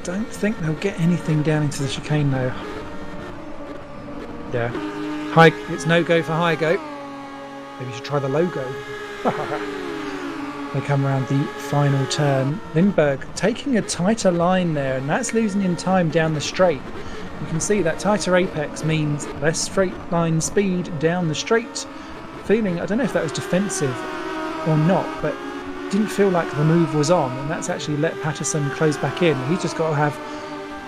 Don't think they'll get anything down into the chicane though. Yeah. It's no go for Hygo. Maybe you should try the logo. They come around the final turn. Lindberg taking a tighter line there, and that's losing him time down the straight. You can see that tighter apex means less straight line speed down the straight. Feeling, I don't know if that was defensive or not, but didn't feel like the move was on, and that's actually let Patterson close back in. He's just got to have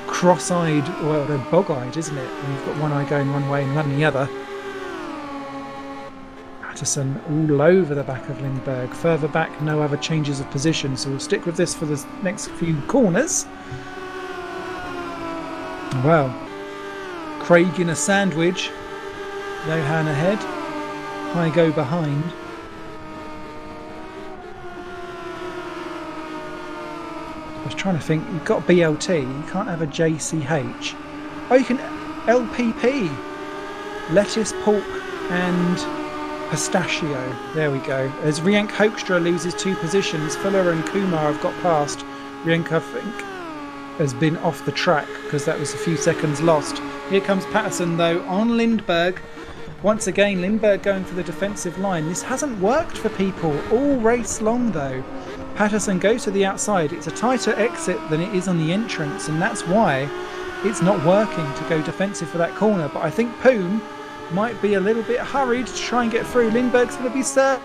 cross-eyed, well, they're bog-eyed, isn't it? When you've got one eye going one way and one the other. Patterson all over the back of Lindberg. Further back, no other changes of position, so we'll stick with this for the next few corners. Well, Craig in a sandwich. Johan ahead. Hygo behind. I was trying to think, you've got BLT, you can't have a JCH. Oh, you can LPP. Lettuce, pork and pistachio. There we go. As Rienk Hoekstra loses 2 positions, Fuller and Kumar have got past. Rienk, I think, has been off the track because that was a few seconds lost. Here comes Patterson though on Lindberg. Once again, Lindberg going for the defensive line. This hasn't worked for people all race long though. Patterson goes to the outside. It's a tighter exit than it is on the entrance, and that's why it's not working to go defensive for that corner. But I think Poom might be a little bit hurried to try and get through. Lindberg's going to be served.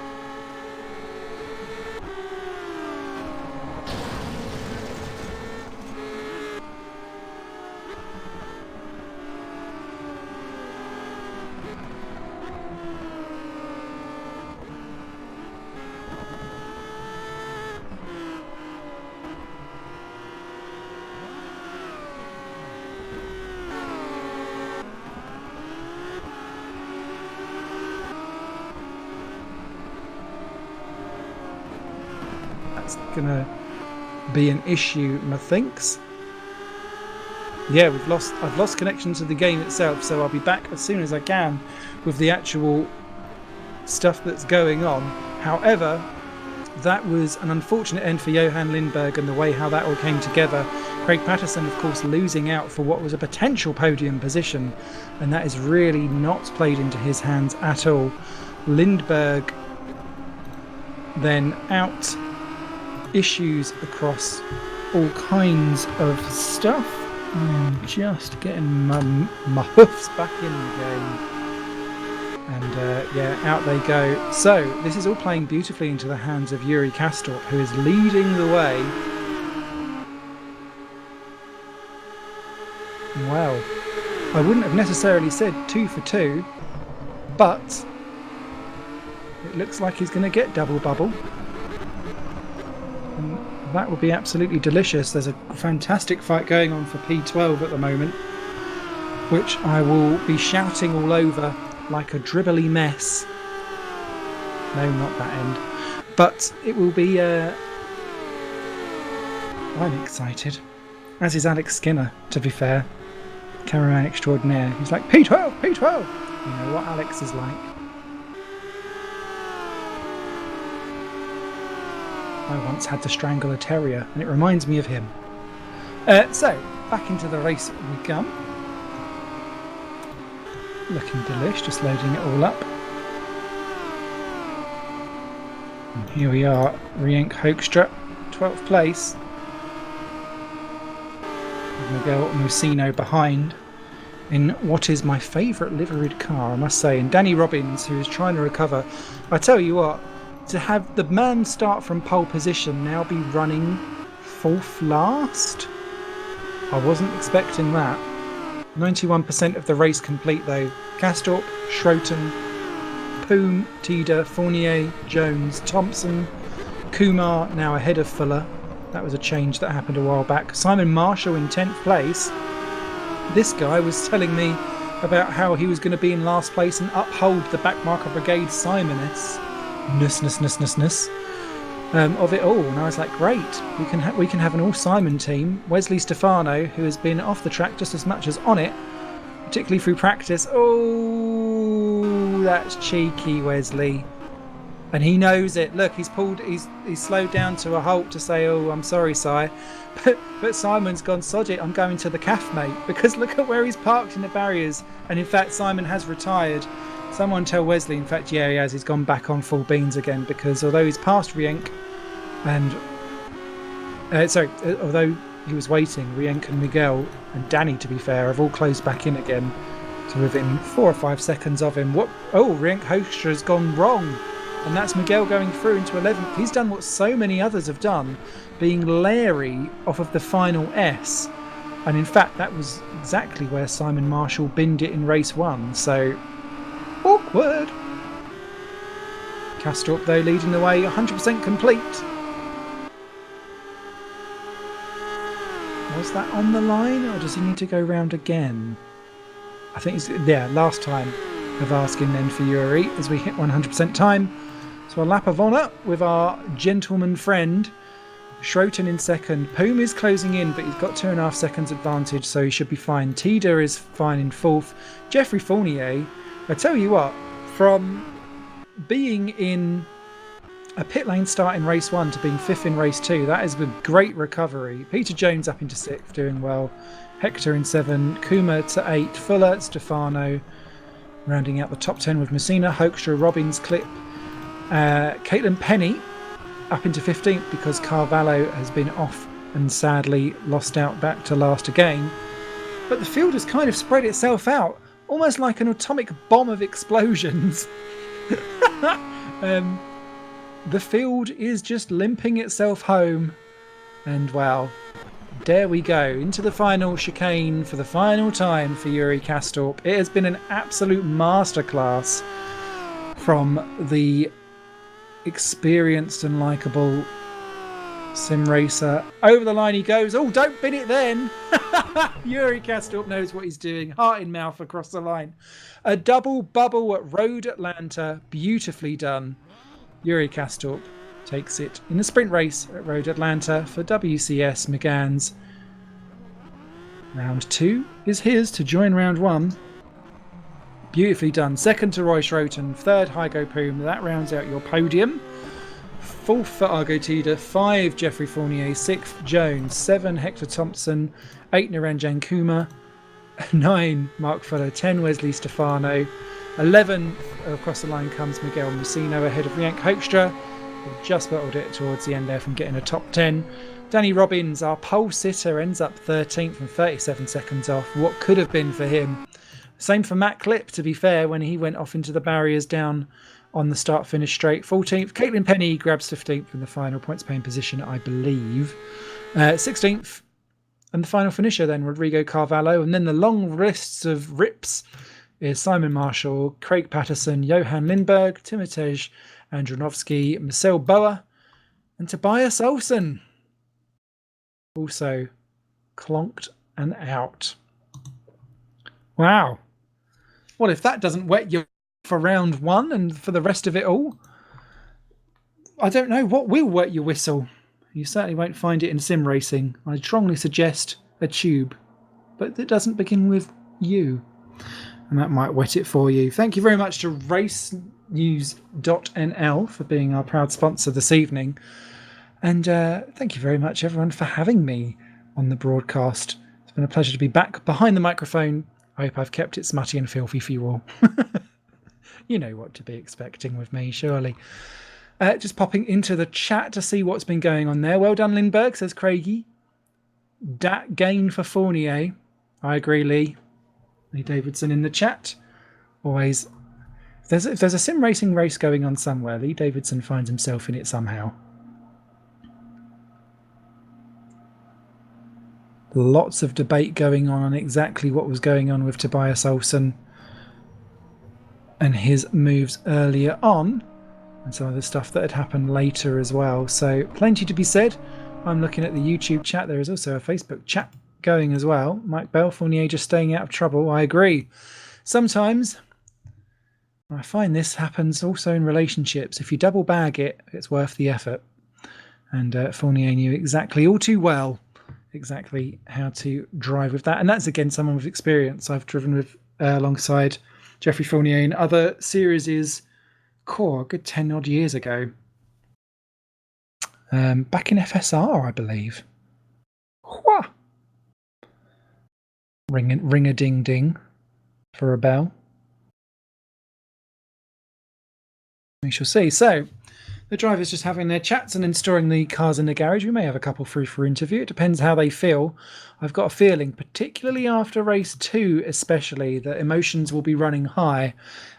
Gonna be an issue, methinks. Yeah, I've lost connection to the game itself, so I'll be back as soon as I can with the actual stuff that's going on. However, that was an unfortunate end for Johan Lindberg and the way how that all came together. Craig Patterson, of course, losing out for what was a potential podium position, and that is really not played into his hands at all. Lindberg then out issues across all kinds of stuff. I'm just getting my hoofs back in the game. And yeah, out they go. So this is all playing beautifully into the hands of Yuri Kastorp, who is leading the way. Well, I wouldn't have necessarily said 2 for 2, but it looks like he's going to get double bubble. And that will be absolutely delicious. There's a fantastic fight going on for P12 at the moment, which I will be shouting all over like a dribbly mess. No, not that end. But it will be... I'm excited. As is Alex Skinner, to be fair. Cameraman extraordinaire. He's like, P12, P12! You know what Alex is like. I once had to strangle a terrier, and it reminds me of him. So, back into the race we come. Looking delish, just loading it all up. And here we are, Rienk Hoekstra, 12th place. Miguel Musino behind in what is my favourite liveried car, I must say. And Danny Robbins, who is trying to recover. I tell you what, to have the man start from pole position now be running 4th last? I wasn't expecting that. 91% of the race complete though. Kastorp, Schroten, Poom, Tida, Fournier, Jones, Thompson, Kumar now ahead of Fuller. That was a change that happened a while back. Simon Marshall in 10th place. This guy was telling me about how he was going to be in last place and uphold the Backmarker Brigade Simoness of it all. And I was like, great, we can have an all Simon team. Wesley Stefano, who has been off the track just as much as on it, particularly through practice. Oh, that's cheeky, Wesley. And he knows it. Look, he's slowed down to a halt to say, oh, I'm sorry, Si. But Simon's gone, sod it, I'm going to the CAF, mate. Because look at where he's parked in the barriers. And in fact, Simon has retired. Someone tell Wesley, in fact, yeah, he has. He's gone back on full beans again. Because although he's past Rienk and... although he was waiting, Rienk and Miguel and Danny, to be fair, have all closed back in again. So within 4 or 5 seconds of him. Rienk Hoekstra has gone wrong. And that's Miguel going through into 11th. He's done what so many others have done, being leery off of the final S. And in fact, that was exactly where Simon Marshall binned it in race 1. So, awkward. Kastorp, though, leading the way, 100% complete. Was that on the line, or does he need to go round again? I think it's, yeah, last time of asking then for Yuri as we hit 100% time. So a lap of honour with our gentleman friend. Schroten in second. Poom is closing in, but he's got 2.5 seconds advantage, so he should be fine. Tida is fine in 4th. Jeffrey Fournier, I tell you what, from being in a pit lane start in race 1 to being 5th in race 2, that is a great recovery. Peter Jones up into 6th, doing well. Hector in 7. Kuma to 8. Fuller, Stefano, rounding out the top 10 with Messina, Hoekstra, Robbins, Clip. Caitlin Penny up into 15th because Carvalho has been off and sadly lost out back to last again. But the field has kind of spread itself out, almost like an atomic bomb of explosions. The field is just limping itself home. And wow, there we go, into the final chicane for the final time for Yuri Kastorp. It has been an absolute masterclass from the experienced and likeable sim racer. Over the line he goes. Oh, don't bin it then. Yuri Kastorp knows what he's doing. Heart in mouth across the line. A double bubble at Road Atlanta. Beautifully done. Yuri Kastorp takes it in the sprint race at Road Atlanta for WCS Megane's. Round 2 is his to join round 1. Beautifully done. Second to Roy Schroten. Third, Hygo Poom. That rounds out your podium. 4th for Argo Tida. 5, Jeffrey Fournier. 6th, Jones. 7, Hector Thompson. 8, Niranjan Kumar. 9, Mark Fuller. 10, Wesley Stefano. 11, across the line comes Miguel Musino ahead of Rienk Hoekstra. Just battled it towards the end there from getting a top 10. Danny Robbins, our pole sitter, ends up 13th and 37 seconds off. What could have been for him. Same for Matt Clipp, to be fair, when he went off into the barriers down on the start-finish straight. 14th. Caitlin Penny grabs 15th in the final points-paying position, I believe. 16th. And the final finisher then, Rodrigo Carvalho. And then the long lists of rips is Simon Marshall, Craig Patterson, Johan Lindberg, Timotej Andronovsky, Marcel Boa, and Tobias Olsen. Also clonked and out. Wow. Well, if that doesn't wet you for round one and for the rest of it all, I don't know what will wet your whistle. You certainly won't find it in sim racing. I strongly suggest a tube, but it doesn't begin with U, and that might wet it for you. Thank you very much to Raceview.nl for being our proud sponsor this evening, and thank you very much everyone for having me on the broadcast. It's been a pleasure to be back behind the microphone. I hope I've kept it smutty and filthy for you all. You know what to be expecting with me, surely. Just popping into the chat to see what's been going on there. Well done, Lindbergh, says Craigie. Dat gain for Fournier. I agree, Lee. Lee Davidson in the chat. Always. If there's a sim racing race going on somewhere, Lee Davidson finds himself in it somehow. Lots of debate going on exactly what was going on with Tobias Olsen and his moves earlier on, and some of the stuff that had happened later as well. So plenty to be said. I'm looking at the YouTube chat. There is also a Facebook chat going as well. Mike Bell, Fournier just staying out of trouble. I agree. Sometimes I find this happens also in relationships. If you double bag it, it's worth the effort. And Fournier knew exactly, all too well, exactly how to drive with that. And that's, again, someone with experience. I've driven with alongside Jeffrey Fournier in other series a good 10 odd years ago. Back in FSR, I believe. Wha! Ring a ding ding for a bell. We shall see. So the drivers just having their chats and then storing the cars in the garage. We may have a couple through for interview. It depends how they feel. I've got a feeling, particularly after race 2 especially, that emotions will be running high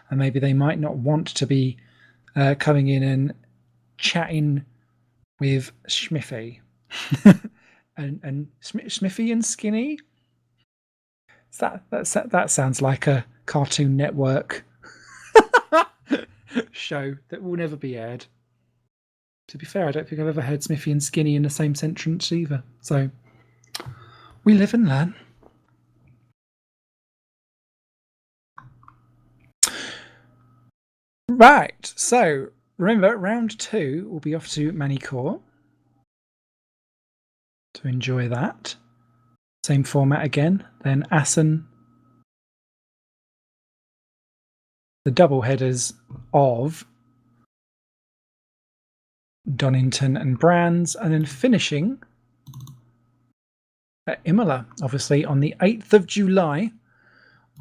and maybe they might not want to be coming in and chatting with Schmiffy. and Schmiffy and Skinny? That sounds like a Cartoon Network show that will never be aired. To be fair, I don't think I've ever heard Smithy and Skinny in the same sentence either. So we live and learn. Right, so remember, round 2 will be off to Manicourt to enjoy that. Same format again. Then Assen, the double headers of Donington and Brands, and then finishing at Imola, obviously on the 8th of July.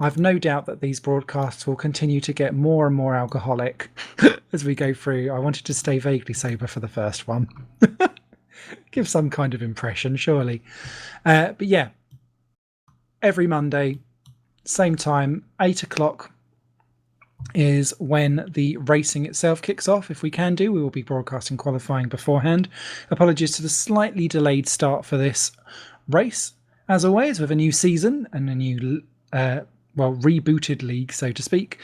I've no doubt that these broadcasts will continue to get more and more alcoholic as we go through. I wanted to stay vaguely sober for the first one. Give some kind of impression, surely. But yeah, every Monday, same time, 8 o'clock is when the racing itself kicks off. If we can do, we will be broadcasting qualifying beforehand. Apologies to the slightly delayed start for this race. As always, with a new season and a new rebooted league, so to speak.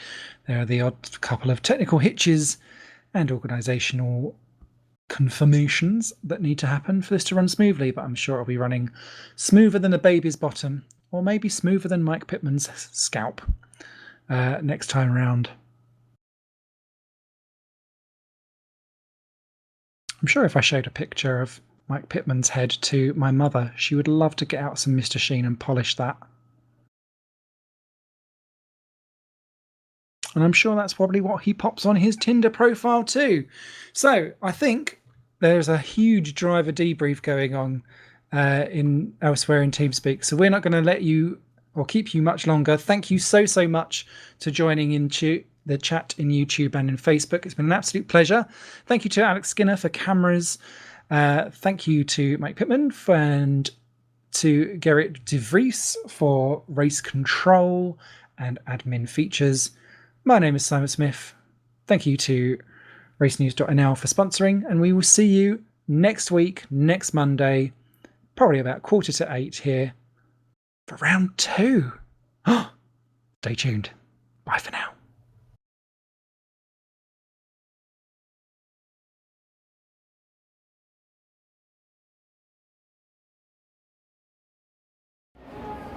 There are the odd couple of technical hitches and organisational confirmations that need to happen for this to run smoothly, but I'm sure it'll be running smoother than a baby's bottom, or maybe smoother than Mike Pittman's scalp next time around. I'm sure if I showed a picture of Mike Pittman's head to my mother, she would love to get out some Mr. Sheen and polish that. And I'm sure that's probably what he pops on his Tinder profile too. So I think there's a huge driver debrief going on in elsewhere in TeamSpeak. So we're not going to let you or keep you much longer. Thank you so much to joining in the chat in YouTube and in Facebook. It's been an absolute pleasure. Thank you to Alex Skinner for cameras. Thank you to Mike Pittman and to Gerrit de Vries for race control and admin features. My name is Simon Smith. Thank you to Raceview.nl for sponsoring, and we will see you next week, next Monday, probably about 7:45 here for round 2. Stay tuned. Bye for now.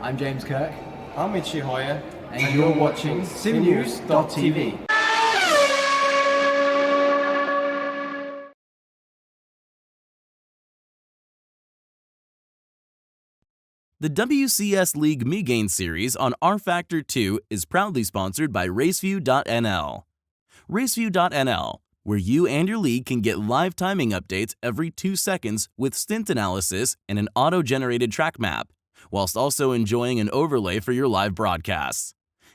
I'm James Kirk, I'm Michi Hoyer. and you're watching simnews.tv. The WCS League Megane series on Rfactor 2 is proudly sponsored by Raceview.nl. Raceview.nl, where you and your league can get live timing updates every 2 seconds with stint analysis and an auto-generated track map, whilst also enjoying an overlay for your live broadcasts.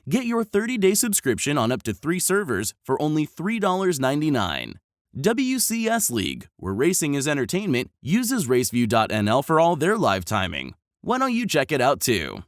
Get your 30-day subscription on up to 3 servers for only $3.99. WCS League, where racing is entertainment, uses Raceview.nl for all their live timing. Why don't you check it out too?